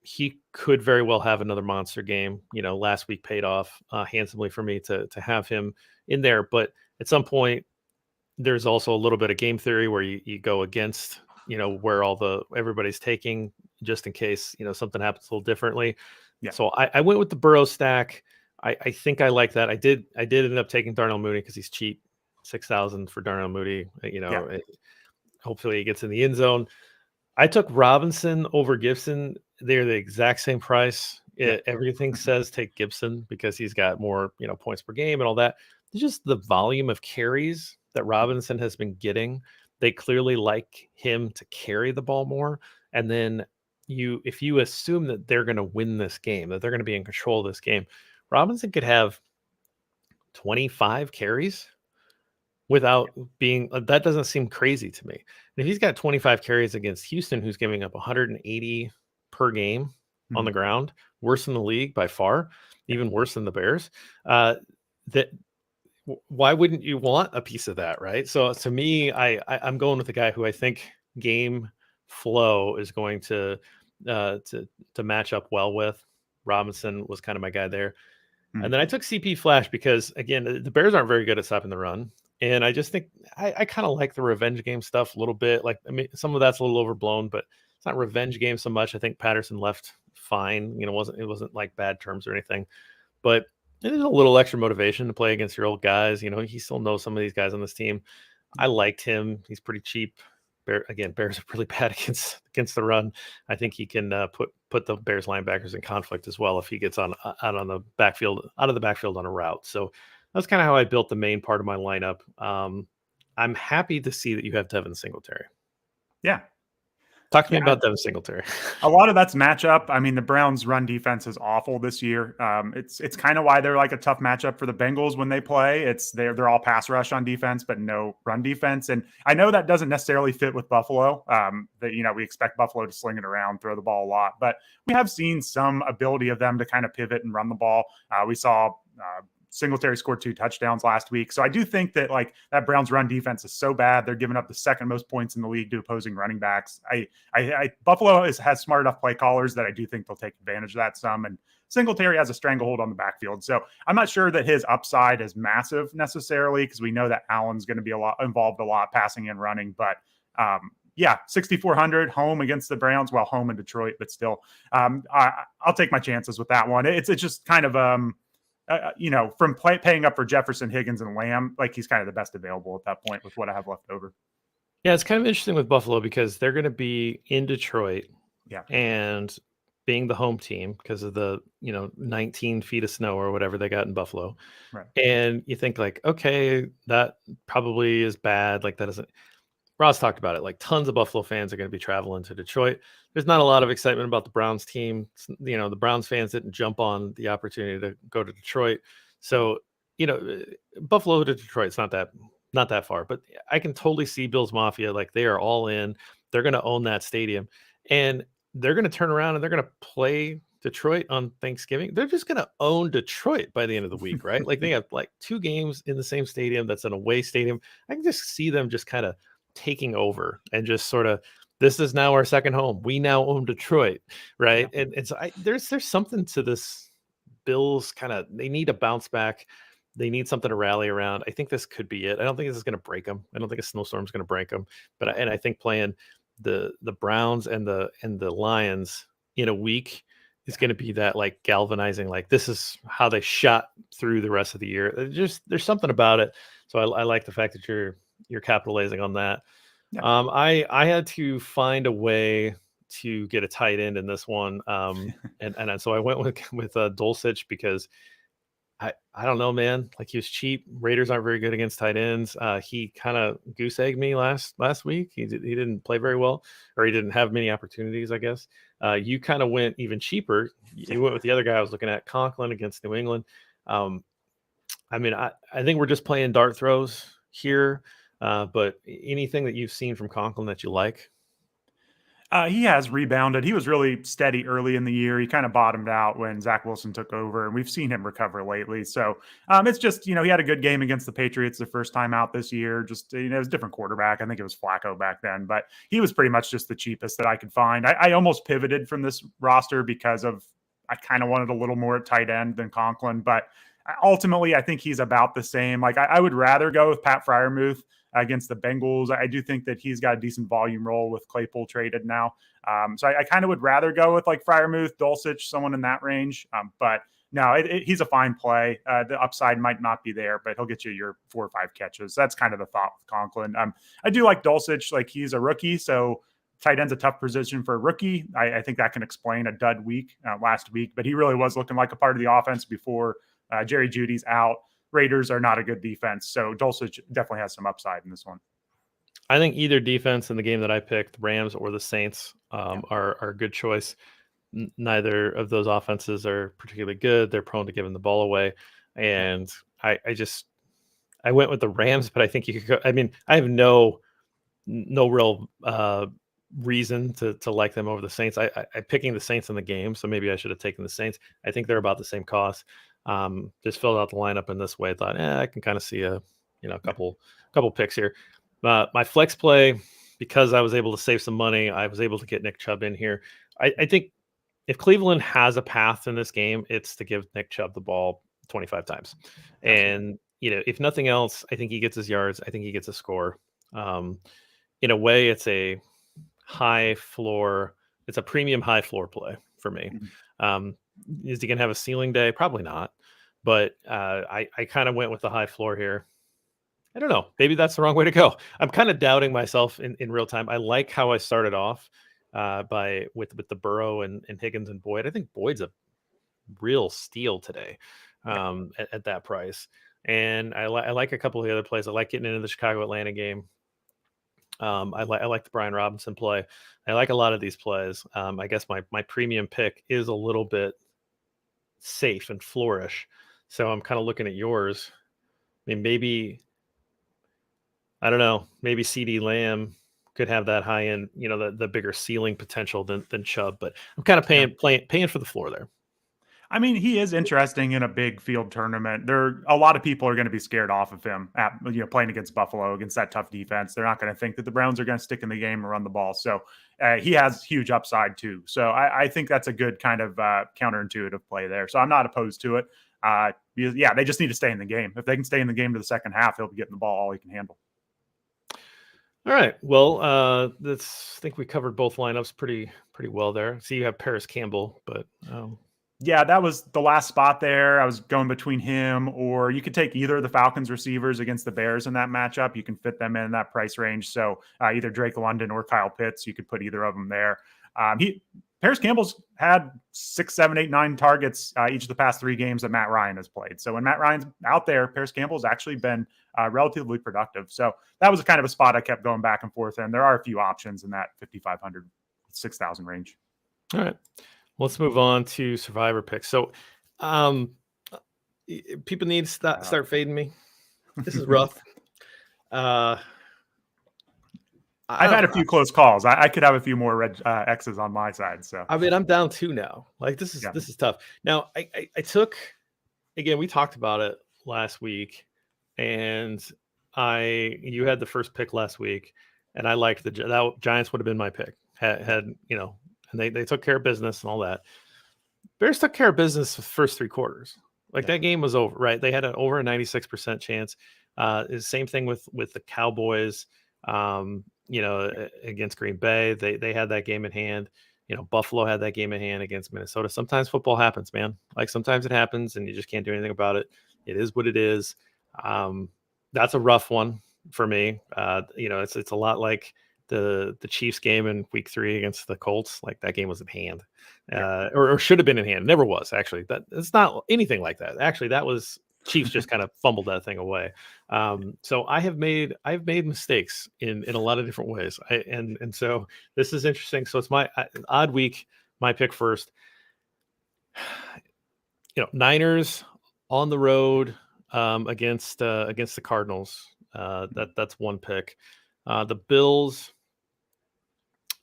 He could very well have another monster game. Last week paid off handsomely for me to have him in there. But at some point, there's also a little bit of game theory where you go against, where everybody's taking just in case, something happens a little differently. Yeah. So I went with the Burrow stack. I think I like that. I did end up taking Darnell Mooney because he's cheap. 6,000 for Darnell Mooney. Hopefully he gets in the end zone. I took Robinson over Gibson. They're the exact same price. Everything says take Gibson because he's got more, points per game and all that. It's just the volume of carries that Robinson has been getting. They clearly like him to carry the ball more. And then if you assume that they're going to win this game, that they're going to be in control of this game, Robinson could have 25 carries without being that doesn't seem crazy to me. And if he's got 25 carries against Houston, who's giving up 180 per game on the ground, worse in the league by far, even worse than the Bears, why wouldn't you want a piece of that, right? So to me, I'm going with the guy who I think game flow is going to match up well with. Robinson was kind of my guy there. And then I took CP Flash because, again, the Bears aren't very good at stopping the run. And I just think I kind of like the revenge game stuff a little bit. Like, I mean, some of that's a little overblown, but it's not revenge game so much. I think Patterson left fine. It wasn't like bad terms or anything. But there's a little extra motivation to play against your old guys. He still knows some of these guys on this team. I liked him. He's pretty cheap. Bears are really bad against the run. I think he can put the Bears linebackers in conflict as well if he gets out of the backfield on a route. So that's kind of how I built the main part of my lineup. I'm happy to see that you have Devin Singletary. Yeah. Talk to me about Devin Singletary. A lot of that's matchup. I mean, the Browns' run defense is awful this year. It's kind of why they're like a tough matchup for the Bengals when they play. They're all pass rush on defense, but no run defense. And I know that doesn't necessarily fit with Buffalo. We expect Buffalo to sling it around, throw the ball a lot, but we have seen some ability of them to kind of pivot and run the ball. We saw Singletary scored 2 touchdowns last week. So I do think that like that Browns run defense is so bad. They're giving up the second most points in the league to opposing running backs. Buffalo has smart enough play callers that I do think they'll take advantage of that some. And Singletary has a stranglehold on the backfield. So I'm not sure that his upside is massive necessarily, because we know that Allen's going to be involved a lot passing and running. But yeah, 6,400 home against the Browns, well, home in Detroit, but still, I'll take my chances with that one. It's just kind of, from paying up for Jefferson, Higgins, and Lamb, like he's kind of the best available at that point with what I have left over. Yeah, it's kind of interesting with Buffalo because they're going to be in Detroit. Yeah. And being the home team because of the 19 feet of snow or whatever they got in Buffalo. Right. And you think like, okay, that probably is bad. Like that doesn't. Ross talked about it. Like tons of Buffalo fans are going to be traveling to Detroit. There's not a lot of excitement about the Browns team. The Browns fans didn't jump on the opportunity to go to Detroit. So, Buffalo to Detroit, it's not that far, but I can totally see Bills Mafia. Like they are all in, they're going to own that stadium, and they're going to turn around and they're going to play Detroit on Thanksgiving. They're just going to own Detroit by the end of the week, right? Like they have like 2 games in the same stadium. That's an away stadium. I can just see them just kind of taking over and just sort of, this is now our second home. We now own Detroit, right? Yeah. And so there's something to this Bills kind of, they need a bounce back. They need something to rally around. I think this could be it. I don't think this is going to break them. I don't think a snowstorm is going to break them. But I think playing the Browns and the Lions in a week is going to be that like galvanizing, like this is how they shot through the rest of the year. There's something about it. So I like the fact that you're capitalizing on that. Yeah. I had to find a way to get a tight end in this one. And so I went with Dulcich because I don't know, man. Like he was cheap. Raiders aren't very good against tight ends. He kind of goose egged me last week. He didn't play very well, or he didn't have many opportunities, I guess. You kind of went even cheaper. You went with the other guy I was looking at, Conklin against New England. I mean, I think we're just playing dart throws here. But anything that you've seen from Conklin that you like? He has rebounded. He was really steady early in the year. He kind of bottomed out when Zach Wilson took over, and we've seen him recover lately. So it's just, he had a good game against the Patriots the first time out this year. Just, it was a different quarterback. I think it was Flacco back then, but he was pretty much just the cheapest that I could find. I almost pivoted from this roster because I kind of wanted a little more at tight end than Conklin, but ultimately I think he's about the same. Like I would rather go with Pat Freiermuth against the Bengals. I do think that he's got a decent volume role with Claypool traded now. So I kind of would rather go with like Freiermuth, Dulcich, someone in that range. But no, he's a fine play. The upside might not be there, but he'll get you your 4 or 5 catches. That's kind of the thought with Conklin. I do like Dulcich. Like he's a rookie, so tight end's a tough position for a rookie. I think that can explain a dud week last week, but he really was looking like a part of the offense before Jerry Jeudy's out. Raiders are not a good defense, so Dulcich definitely has some upside in this one. I think either defense in the game that I picked, Rams or the Saints, are a good choice. Neither of those offenses are particularly good. They're prone to giving the ball away, and I went with the Rams, but I think you could go. I mean, I have no real reason to like them over the Saints. I'm picking the Saints in the game, so maybe I should have taken the Saints. I think they're about the same cost. Just filled out the lineup in this way. Thought, I can kind of see a couple picks here. My flex play, because I was able to save some money, I was able to get Nick Chubb in here. I think if Cleveland has a path in this game, it's to give Nick Chubb the ball 25 times. And if nothing else, I think he gets his yards. I think he gets a score. In a way, it's a high floor. It's a premium high floor play for me. Is he going to have a ceiling day? Probably not. But I kind of went with the high floor here. I don't know. Maybe that's the wrong way to go. I'm kind of doubting myself in real time. I like how I started off with the Burrow and Higgins and Boyd. I think Boyd's a real steal today at that price. And I like a couple of the other plays. I like getting into the Chicago-Atlanta game. I like the Brian Robinson play. I like a lot of these plays. I guess my premium pick is a little bit safe and flourish. So I'm kind of looking at yours. I mean, maybe, I don't know, maybe CD Lamb could have that high end, the bigger ceiling potential than Chubb, but I'm kind of paying for the floor there. I mean, he is interesting in a big field tournament. A lot of people are going to be scared off of him playing against Buffalo, against that tough defense. They're not going to think that the Browns are going to stick in the game and run the ball. So he has huge upside too. So I think that's a good kind of counterintuitive play there. So I'm not opposed to it. They just need to stay in the game. If they can stay in the game to the second half, he'll be getting the ball all he can handle. All right. Well, I think we covered both lineups pretty well there. So you have Paris Campbell, but yeah, that was the last spot there. I was going between him, or you could take either of the Falcons receivers against the Bears in that matchup. You can fit them in that price range. So either Drake London or Kyle Pitts, you could put either of them there. Paris Campbell's had 6, 7, 8, 9 targets each of the past 3 games that Matt Ryan has played. So when Matt Ryan's out there, Paris Campbell's actually been relatively productive. So that was kind of a spot I kept going back and forth. And there are a few options in that 5,500, 6,000 range. All right. Let's move on to survivor picks. So people need to start fading me. This is rough. I've had a few close calls. I could have a few more red X's on my side. So I mean, I'm down 2 now. Like this is tough. Now I took, again, we talked about it last week, and you had the first pick last week, and I liked that Giants would have been my pick. Had and they took care of business and all that. Bears took care of business the first 3 quarters. That game was over, right? They had over a 96% chance. Same thing with the Cowboys. Against Green Bay, they had that game in hand. Buffalo had that game in hand against Minnesota. Sometimes football happens, man. Sometimes it happens and you just can't do anything about it. It is what it is. That's a rough one for me. It's a lot like the Chiefs game in week 3 against the Colts. That game was in hand, or should have been in hand. It never was, actually. It's not anything like that. Actually, that was Chiefs just kind of fumbled that thing away. So I've made mistakes in a lot of different ways. And so this is interesting. So it's my odd week, my pick first. Niners on the road against the Cardinals. That's one pick. The Bills,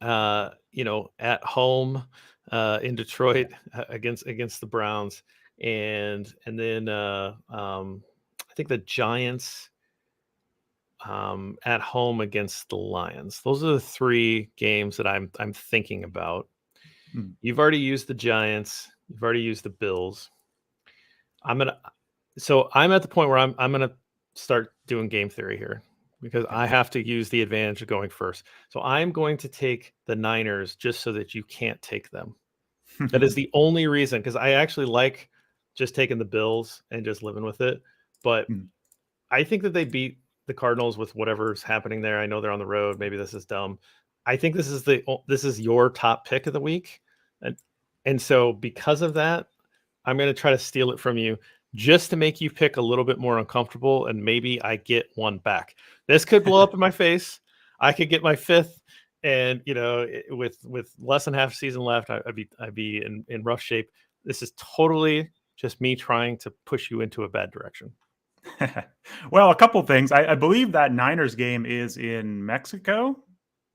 at home in Detroit against the Browns. And then I think the Giants at home against the Lions. Those are the 3 games that I'm thinking about. You've already used the Giants. You've already used the Bills. So I'm at the point where I'm gonna start doing game theory here, because I have to use the advantage of going first. So I'm going to take the Niners just so that you can't take them. That is the only reason, because I actually like just taking the Bills and just living with it. But I think that they beat the Cardinals with whatever's happening there. I know they're on the road. Maybe this is dumb. I think this is your top pick of the week. And so because of that, I'm going to try to steal it from you just to make you pick a little bit more uncomfortable, and maybe I get one back. This could blow up in my face. I could get my 5th, and with less than half a season left, I'd be in rough shape. This is totally just me trying to push you into a bad direction. Well, a couple things. I believe that Niners game is in Mexico.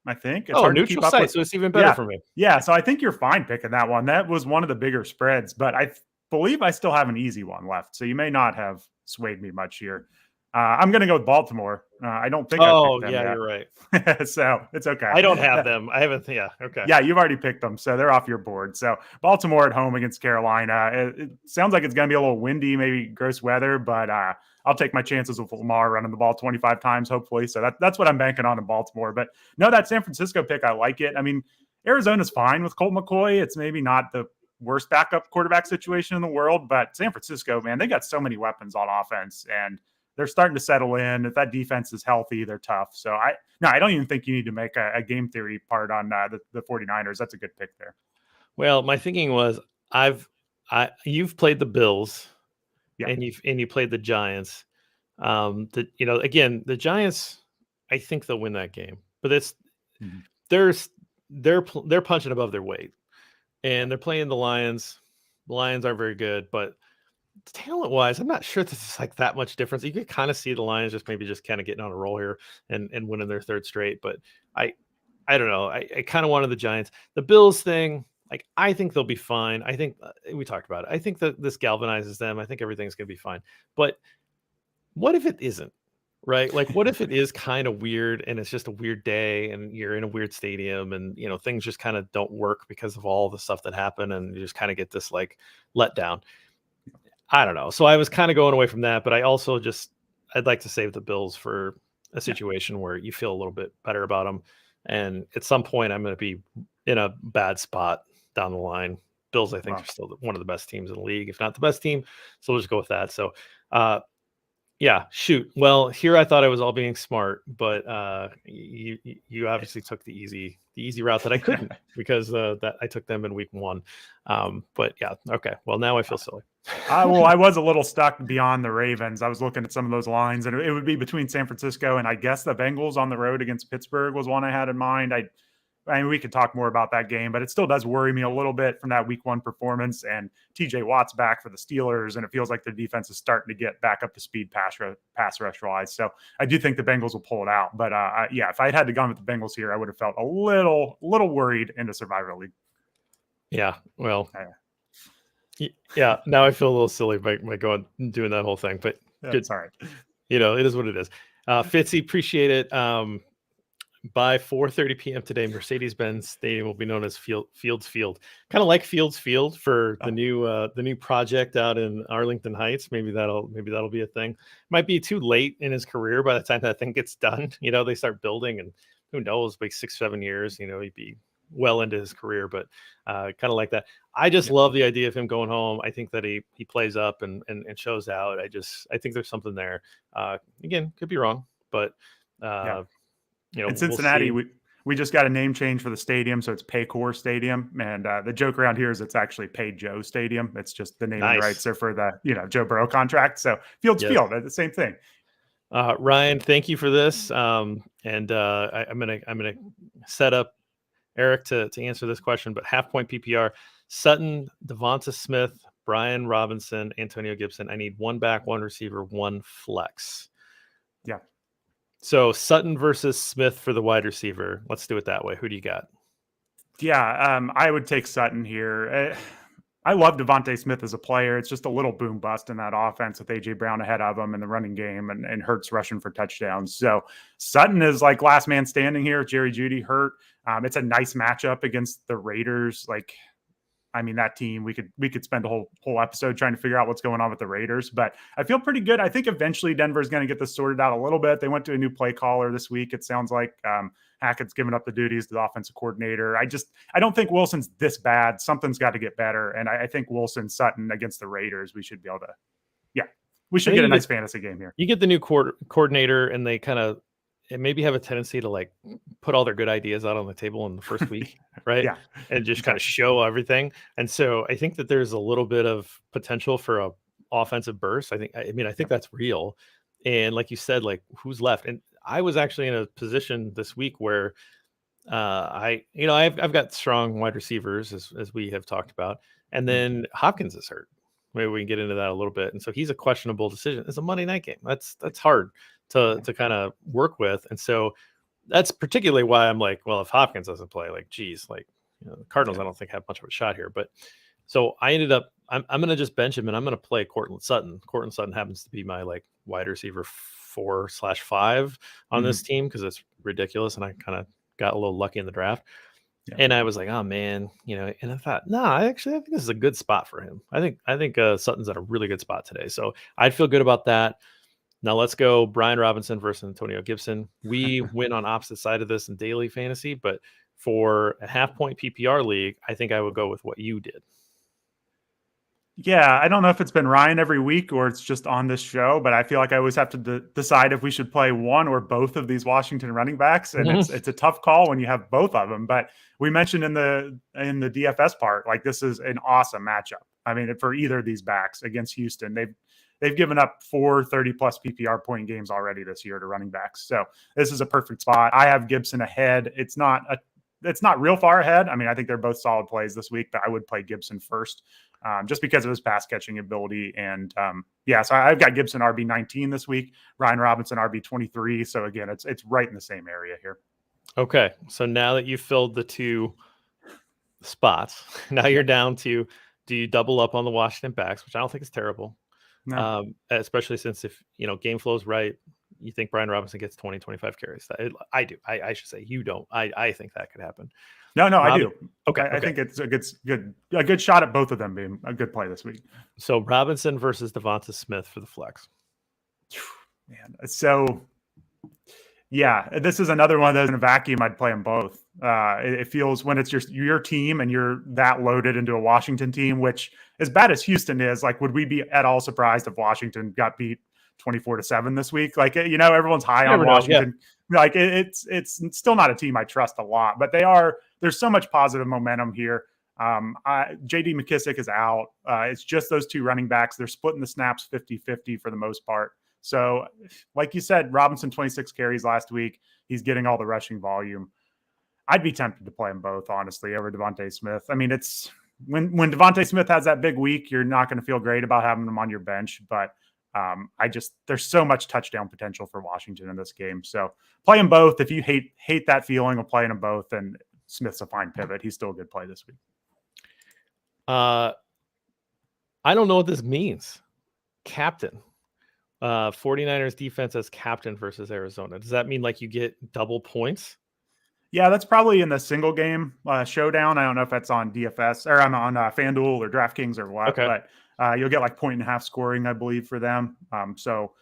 I think it's hard neutral to keep site, up so it's even better for me. Yeah, so I think you're fine picking that one. That was one of the bigger spreads, but I believe I still have an easy one left, so you may not have swayed me much here. I'm going to go with Baltimore. I don't think. Oh, I picked them yeah, yet. you're right. So it's okay. I don't have them. I haven't. Yeah. Okay. Yeah, you've already picked them, so they're off your board. So Baltimore at home against Carolina. It sounds like it's going to be a little windy, maybe gross weather, but I'll take my chances with Lamar running the ball 25 times, hopefully. So that's what I'm banking on in Baltimore. But no, that San Francisco pick, I like it. I mean, Arizona's fine with Colt McCoy. It's maybe not the worst backup quarterback situation in the world, but San Francisco, man, they got so many weapons on offense, and they're starting to settle in. If that defense is healthy, they're tough. So I don't even think you need to make a game theory part on the 49ers. That's a good pick there. Well, my thinking was you've played the Bills, yeah, and you played the Giants. Again, the Giants, I think they'll win that game, but it's they're punching above their weight, and they're playing the Lions. The Lions aren't very good, but talent wise, I'm not sure that there's like that much difference. You could kind of see the Lions just kind of getting on a roll here and winning their 3rd straight. But I don't know. I kind of wanted the Giants. The Bills thing, Like, I think they'll be fine. I think we talked about it. I think that this galvanizes them. I think everything's going to be fine. But what if it isn't? Right? Like, what if it is kind of weird and it's just a weird day and you're in a weird stadium and, things just kind of don't work because of all the stuff that happened and you just kind of get this like letdown. I don't know. So I was kind of going away from that, but I also I'd like to save the Bills for a situation where you feel a little bit better about them. And at some point, I'm going to be in a bad spot down the line. Bills, I think, are still one of the best teams in the league, if not the best team. So we'll just go with that. So, yeah, shoot. Well, here I thought I was all being smart, but you obviously took the easy route that I couldn't because that I took them in week 1. But yeah, okay. Well, now I feel silly. Well, I was a little stuck beyond the Ravens. I was looking at some of those lines, and it would be between San Francisco and I guess the Bengals on the road against Pittsburgh was one I had in mind. I mean, we could talk more about that game, but it still does worry me a little bit from that week 1 performance. And TJ Watt's back for the Steelers, and it feels like their defense is starting to get back up to speed pass rush wise. So I do think the Bengals will pull it out. But yeah, if I had to go with the Bengals here, I would have felt a little worried in the Survivor League. Yeah, well, yeah. Now I feel a little silly by doing that whole thing, but it's all right. It is what it is. Fitzy, appreciate it. By 4:30 p.m. today, Mercedes-Benz Stadium will be known as Fields Field. Kind of like Fields Field for the new project out in Arlington Heights. Maybe that'll be a thing. Might be too late in his career by the time that thing gets done. They start building, and who knows, like 6-7 years. He'd be well into his career, but kind of like that. I just love the idea of him going home. I think that he plays up and shows out. I think there's something there. Again, could be wrong, but. In Cincinnati, we just got a name change for the stadium, so it's Paycor Stadium, and the joke around here is it's actually Pay Joe Stadium. It's just the naming rights are for the Joe Burrow contract. So Fields Field, the same thing. Ryan, thank you for this, and I'm gonna set up Erik to answer this question. But half point PPR: Sutton, Devonta Smith, Brian Robinson, Antonio Gibson. I need 1 back, 1 receiver, 1 flex. Yeah. So Sutton versus Smith for the wide receiver. Let's do it that way. Who do you got? Yeah, I would take Sutton here. I love Devontae Smith as a player. It's just a little boom bust in that offense with A.J. Brown ahead of him in the running game and Hurts rushing for touchdowns. So Sutton is like last man standing here. Jerry Jeudy hurt. It's a nice matchup against the Raiders. That team, we could spend a whole episode trying to figure out what's going on with the Raiders, but I feel pretty good. I think eventually Denver's going to get this sorted out a little bit. They went to a new play caller this week. It sounds like Hackett's given up the duties to the offensive coordinator. I don't think Wilson's this bad. Something's got to get better. And I think Wilson, Sutton against the Raiders, we should be able to, we should get a nice fantasy game here. You get the new coordinator and they kind of, and maybe have a tendency to like put all their good ideas out on the table in the first week, right? Yeah. And just kind of show everything. And so I think that there's a little bit of potential for a offensive burst. I think that's real. And like you said, like who's left? And I was actually in a position this week where I've got strong wide receivers as we have talked about. And then Hopkins is hurt. Maybe we can get into that a little bit. And so he's a questionable decision. It's a Monday night game. That's hard to kind of work with. And so that's particularly why I'm like, well, if Hopkins doesn't play, like, geez, like, the Cardinals, I don't think have much of a shot here. But so I ended up, I'm going to just bench him and I'm going to play Courtland Sutton. Courtland Sutton happens to be my like wide receiver 4/5 on this team because it's ridiculous. And I kind of got a little lucky in the draft. Yeah. And I was like, oh man, and I thought, I think this is a good spot for him. I think Sutton's at a really good spot today. So I'd feel good about that. Now let's go Brian Robinson versus Antonio Gibson. We win on opposite side of this in daily fantasy, but for a half point PPR league, I think I would go with what you did. Yeah, I don't know if it's been Ryan every week or it's just on this show, but I feel like I always have to decide if we should play one or both of these Washington running backs, and it's a tough call when you have both of them. But we mentioned in the DFS part, like this is an awesome matchup. I mean, for either of these backs against Houston, they've given up 4 30-plus PPR point games already this year to running backs. So this is a perfect spot. I have Gibson ahead. It's not real far ahead. I mean, I think they're both solid plays this week, but I would play Gibson first just because of his pass catching ability. And so I've got Gibson RB 19 this week, Ryan Robinson RB 23. So again, it's right in the same area here. Okay. So now that you've filled the two spots. Now you're down to, do you double up on the Washington backs, which I don't think is terrible. No. Especially since if, game flow is right, you think Brian Robinson gets 20, 25 carries. I do. I should say you don't. I think that could happen. No, I do. Okay. I think it's a good shot at both of them being a good play this week. So Robinson versus Devonta Smith for the flex. Man, so yeah, this is another one of those in a vacuum. I'd play them both. It feels when it's your team and you're that loaded into a Washington team, which as bad as Houston is, like, would we be at all surprised if Washington got beat 24-7 this week? Like, everyone's high on Washington. Yeah. Like it's still not a team I trust a lot, but there's so much positive momentum here. JD McKissick is out. It's just those two running backs. They're splitting the snaps 50-50 for the most part. So like you said, Robinson, 26 carries last week. He's getting all the rushing volume. I'd be tempted to play them both, honestly, over Devonta Smith. I mean, it's when Devonta Smith has that big week, you're not going to feel great about having him on your bench, but there's so much touchdown potential for Washington in this game. So play them both. If you hate that feeling of playing them both, then Smith's a fine pivot. He's still a good play this week. I don't know what this means. Captain. 49ers defense as captain versus Arizona. Does that mean like you get double points? Yeah, that's probably in the single game showdown. I don't know if that's on DFS or I'm on FanDuel or DraftKings or what, but you'll get like 1.5 scoring, I believe, for them. So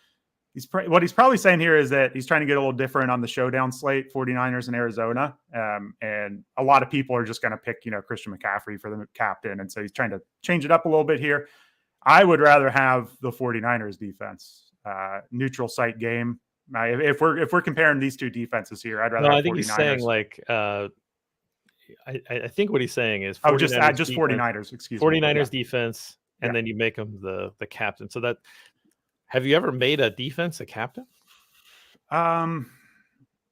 what he's probably saying here is that he's trying to get a little different on the showdown slate, 49ers and Arizona. And a lot of people are just going to pick, Christian McCaffrey for the captain. And so he's trying to change it up a little bit here. I would rather have the 49ers defense, neutral site game. If we're comparing these two defenses here, I'd rather. No, have I think 49ers. He's saying like, I think what he's saying is, just defense, 49ers. Excuse 49ers me. Defense, and then you make them the captain. So that, have you ever made a defense a captain?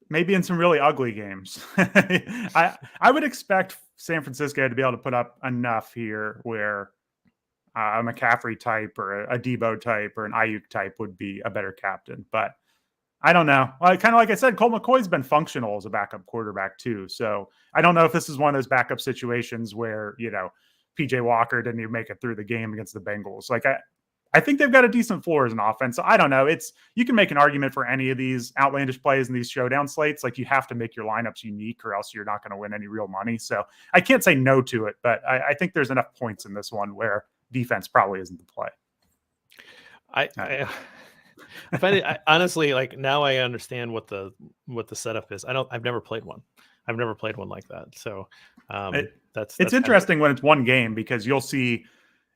Maybe in some really ugly games. I would expect San Francisco to be able to put up enough here where a McCaffrey type or a Debo type or an Ayuk type would be a better captain. But I don't know. Kind of like I said, Colt McCoy's been functional as a backup quarterback too. So I don't know if this is one of those backup situations where, PJ Walker didn't even make it through the game against the Bengals. Like I think they've got a decent floor as an offense. So I don't know. You can make an argument for any of these outlandish plays and these showdown slates. Like you have to make your lineups unique or else you're not going to win any real money. So I can't say no to it, but I think there's enough points in this one where defense probably isn't the play. I find it honestly, like, now I understand what the setup is. I've never played one. I've never played one like that. So that's interesting when it's one game, because you'll see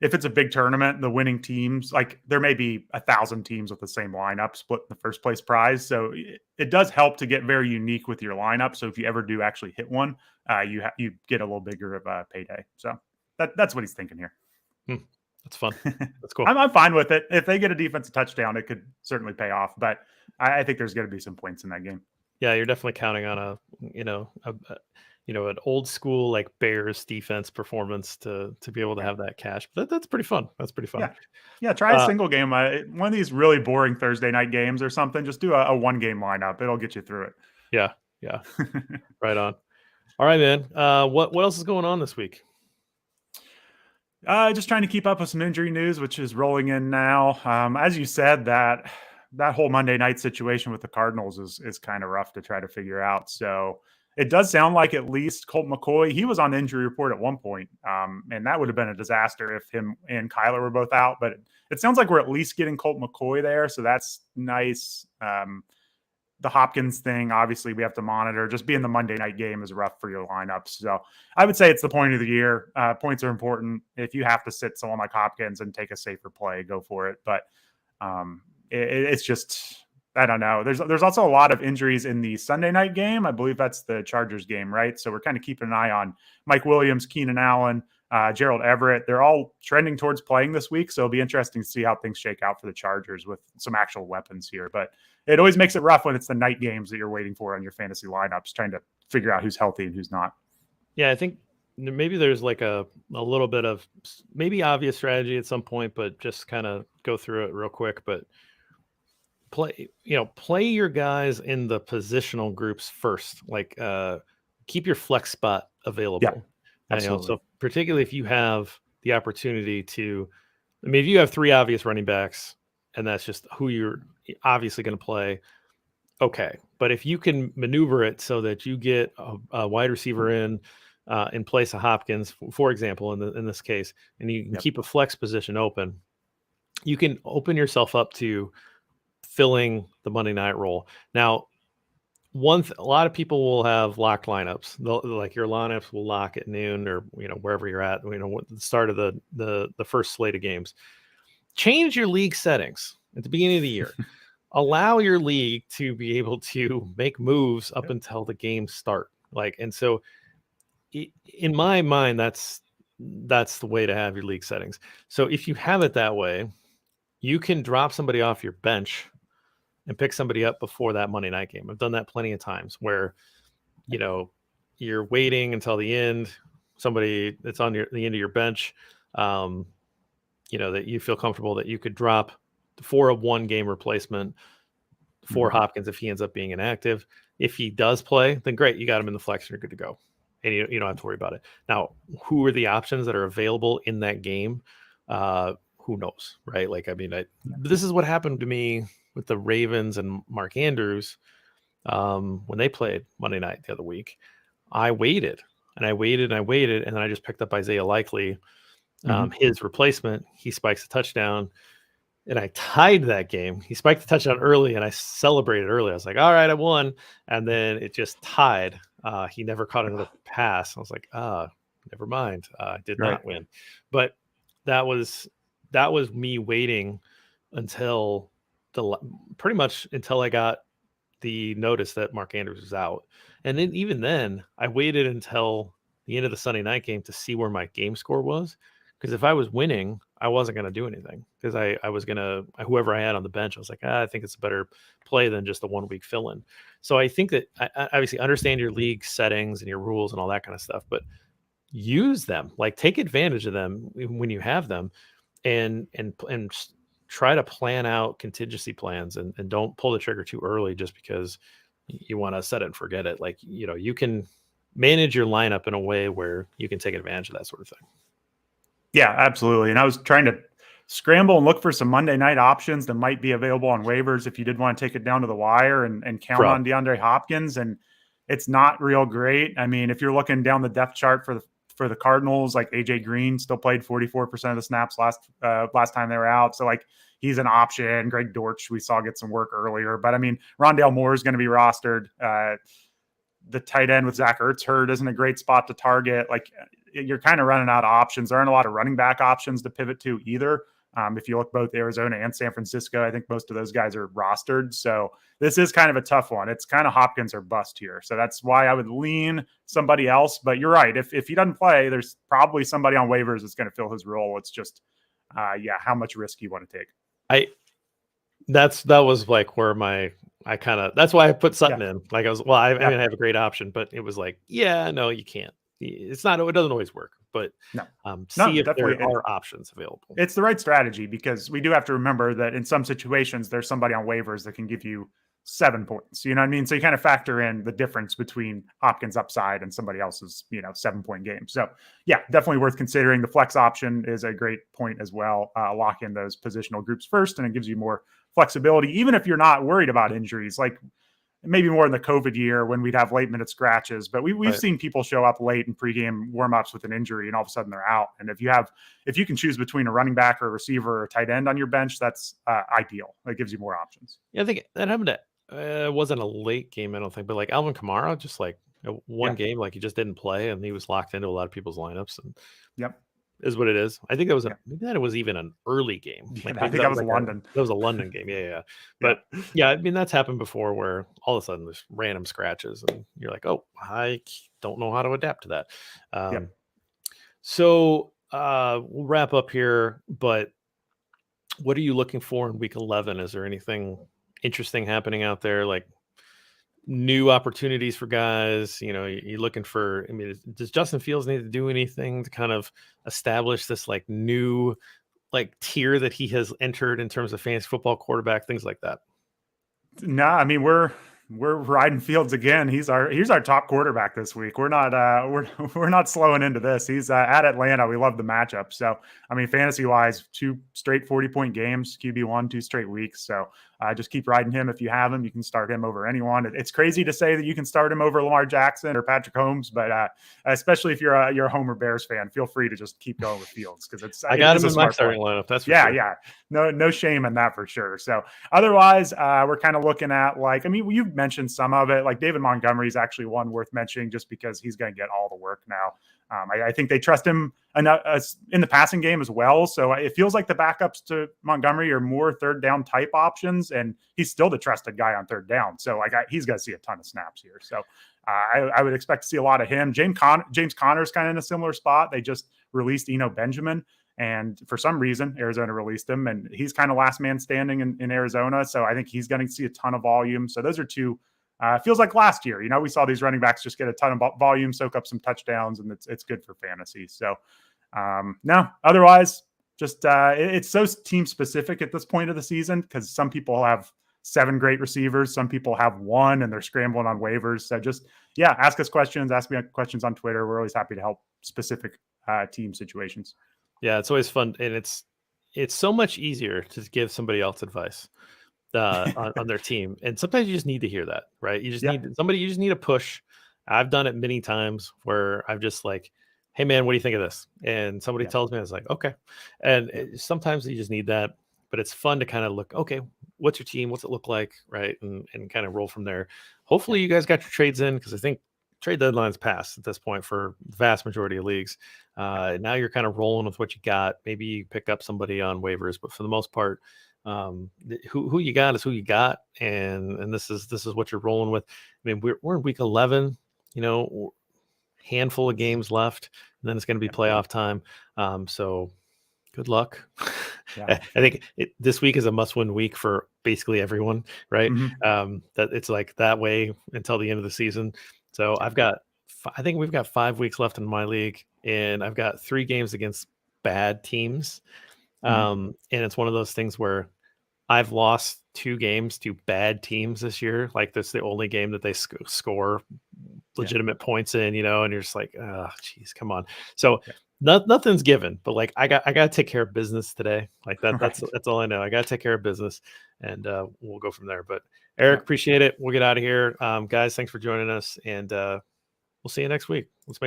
if it's a big tournament, the winning teams, like there may be 1,000 teams with the same lineup split in the first place prize. So it does help to get very unique with your lineup. So if you ever do actually hit one, you get a little bigger of a payday. So that's what he's thinking here. That's fun. That's cool. I'm fine with it. If they get a defensive touchdown, it could certainly pay off. But I think there's going to be some points in that game. Yeah, you're definitely counting on an old school like Bears defense performance to be able to have that cash. But that's pretty fun. That's pretty fun. Yeah. Try a single game. One of these really boring Thursday night games or something. Just do a one game lineup. It'll get you through it. Yeah. Right on. All right, man. What else is going on this week? Just trying to keep up with some injury news, which is rolling in now. As you said, that whole Monday night situation with the Cardinals is kind of rough to try to figure out. So it does sound like at least Colt McCoy, he was on the injury report at one point, and that would have been a disaster if him and Kyler were both out. But it sounds like we're at least getting Colt McCoy there, so that's nice. The Hopkins thing, obviously, we have to monitor. Just being the Monday night game is rough for your lineups. So I would say it's the point of the year. Points are important. If you have to sit someone like Hopkins and take a safer play, go for it. But it's just, I don't know. There's also a lot of injuries in the Sunday night game. I believe that's the Chargers game, right? So we're kind of keeping an eye on Mike Williams, Keenan Allen, Gerald Everett. They're all trending towards playing this week. So it'll be interesting to see how things shake out for the Chargers with some actual weapons here. But it always makes it rough when it's the night games that you're waiting for on your fantasy lineups, trying to figure out who's healthy and who's not. Yeah, I think maybe there's like a little bit of maybe obvious strategy at some point, but just kind of go through it real quick. But play your guys in the positional groups first. Like keep your flex spot available. Absolutely. So particularly if you have the opportunity to, I mean, if you have 3 obvious running backs and that's just who you're obviously going to play, okay. But if you can maneuver it so that you get a wide receiver in place of Hopkins, for example, in this case, and you can Yep. keep a flex position open, you can open yourself up to filling the Monday night role. Now, a lot of people will have locked lineups. Like your lineups will lock at noon or wherever you're at. The start of the first slate of games. Change your league settings at the beginning of the year. Allow your league to be able to make moves up until the games start. And so, in my mind, that's the way to have your league settings. So if you have it that way, you can drop somebody off your bench and pick somebody up before that Monday night game. I've done that plenty of times where, you're waiting until the end, somebody that's on the end of your bench, that you feel comfortable that you could drop for a 1-game replacement for Hopkins if he ends up being inactive. If he does play, then great. You got him in the flex and you're good to go. And you don't have to worry about it. Now, who are the options that are available in that game? Who knows, right? This is what happened to me with the Ravens and Mark Andrews when they played Monday night the other week. I waited and I waited and I waited, and then I just picked up Isaiah Likely, his replacement. He spikes a touchdown, and I tied that game. He spiked the touchdown early, and I celebrated early. I was like, all right, I won. And then it just tied. He never caught another pass. I was like, never mind. I did not win. But that was me waiting until pretty much until I got the notice that Mark Andrews was out. And then even then, I waited until the end of the Sunday night game to see where my game score was. Because if I was winning, I wasn't going to do anything. Because I was going to, whoever I had on the bench, I was like, I think it's a better play than just a 1-week fill-in. So I think that I obviously understand your league settings and your rules and all that kind of stuff, but use them. Take advantage of them when you have them, and try to plan out contingency plans, and don't pull the trigger too early just because you want to set it and forget it. You can manage your lineup in a way where you can take advantage of that sort of thing. Yeah, absolutely. And I was trying to scramble and look for some Monday night options that might be available on waivers if you did want to take it down to the wire and count on DeAndre Hopkins. And it's not real great. I mean, if you're looking down the depth chart for the Cardinals, like AJ Green still played 44% of the snaps last time they were out. So he's an option. Greg Dortch, we saw get some work earlier, but I mean, Rondale Moore is going to be rostered. The tight end with Zach Ertz hurt isn't a great spot to target. You're kind of running out of options. There aren't a lot of running back options to pivot to either. If you look both Arizona and San Francisco, I think most of those guys are rostered. So this is kind of a tough one. It's kind of Hopkins or bust here. So that's why I would lean somebody else. But you're right. If he doesn't play, there's probably somebody on waivers that's going to fill his role. It's just, how much risk you want to take. That was where that's why I put Sutton in. I have a great option, but it was no, you can't. It doesn't always work, but see if there are options available. It's the right strategy, because we do have to remember that in some situations there's somebody on waivers that can give you 7 points. You know what I mean? So you kind of factor in the difference between Hopkins' upside and somebody else's, 7-point game. So yeah, definitely worth considering. The flex option is a great point as well. Lock in those positional groups first, and it gives you more flexibility, even if you're not worried about injuries. Maybe more in the COVID year when we'd have late minute scratches, but we've seen people show up late in pregame warmups with an injury and all of a sudden they're out. And if you can choose between a running back or a receiver or a tight end on your bench, that's ideal. It gives you more options. Yeah, I think that happened it wasn't a late game, I don't think, but Alvin Kamara, just one game, he just didn't play and he was locked into a lot of people's lineups, and is what it is. I think that was maybe that it was even an early game. I think that was London. That was a London game. Yeah. But I mean, that's happened before where all of a sudden there's random scratches and you're like, oh, I don't know how to adapt to that. So we'll wrap up here, but what are you looking for in week 11? Is there anything interesting happening out there? New opportunities for guys, you're looking for, I mean, does Justin Fields need to do anything to kind of establish this new tier that he has entered in terms of fantasy football quarterback, things like that? No, I mean, we're we're riding Fields again. He's our top quarterback this week. We're not slowing into this. He's at Atlanta. We love the matchup. So I mean, fantasy wise, 2 straight 40-point games, QB1, 2 straight weeks. So just keep riding him. If you have him, you can start him over anyone. It's crazy to say that you can start him over Lamar Jackson or Patrick Holmes, but especially if you're a Homer Bears fan, feel free to just keep going with Fields because I got him in my starting lineup. That's for sure. Yeah. No shame in that for sure. So otherwise, we're kind of looking at you've mentioned some of it. Like David Montgomery is actually one worth mentioning just because he's going to get all the work now. I think they trust him enough in the passing game as well. So it feels like the backups to Montgomery are more third down type options, and he's still the trusted guy on third down. So he's going to see a ton of snaps here. So I would expect to see a lot of him. James Conner's kind of in a similar spot. They just released Eno Benjamin, and for some reason, Arizona released him, and he's kind of last man standing in Arizona. So I think he's going to see a ton of volume. So those are two. Feels like last year, we saw these running backs just get a ton of volume, soak up some touchdowns, and it's good for fantasy. So no, otherwise, just it's so team specific at this point of the season because some people have 7 great receivers, some people have 1, and they're scrambling on waivers. So just ask us questions, ask me questions on Twitter. We're always happy to help specific team situations. Yeah, it's always fun, and it's so much easier to give somebody else advice on their team, and sometimes you just need to hear that, right? You just need a push. I've done it many times where I've just like, hey man, what do you think of this? And somebody tells me, I was like, okay. And sometimes you just need that, but it's fun to kind of look, okay, what's your team? What's it look like? Right. And kind of roll from there. Hopefully you guys got your trades in, because I think trade deadline's passed at this point for the vast majority of leagues. Now you're kind of rolling with what you got. Maybe you pick up somebody on waivers, but for the most part, who you got is who you got, and this is what you're rolling with. I mean, we're in week 11, handful of games left, and then it's going to be playoff time. So good luck. I think this week is a must-win week for basically everyone, right? Mm-hmm. That it's like that way until the end of the season. So I think we've got 5 weeks left in my league, and I've got 3 games against bad teams. And it's one of those things where I've lost 2 games to bad teams this year. Like that's the only game that they score legitimate points in, and you're just like, oh, geez, come on. So nothing's given, but like I got to take care of business today. Like that's all I know. I got to take care of business, and we'll go from there. But Erik, appreciate it. We'll get out of here. Guys, thanks for joining us, and we'll see you next week. Let's make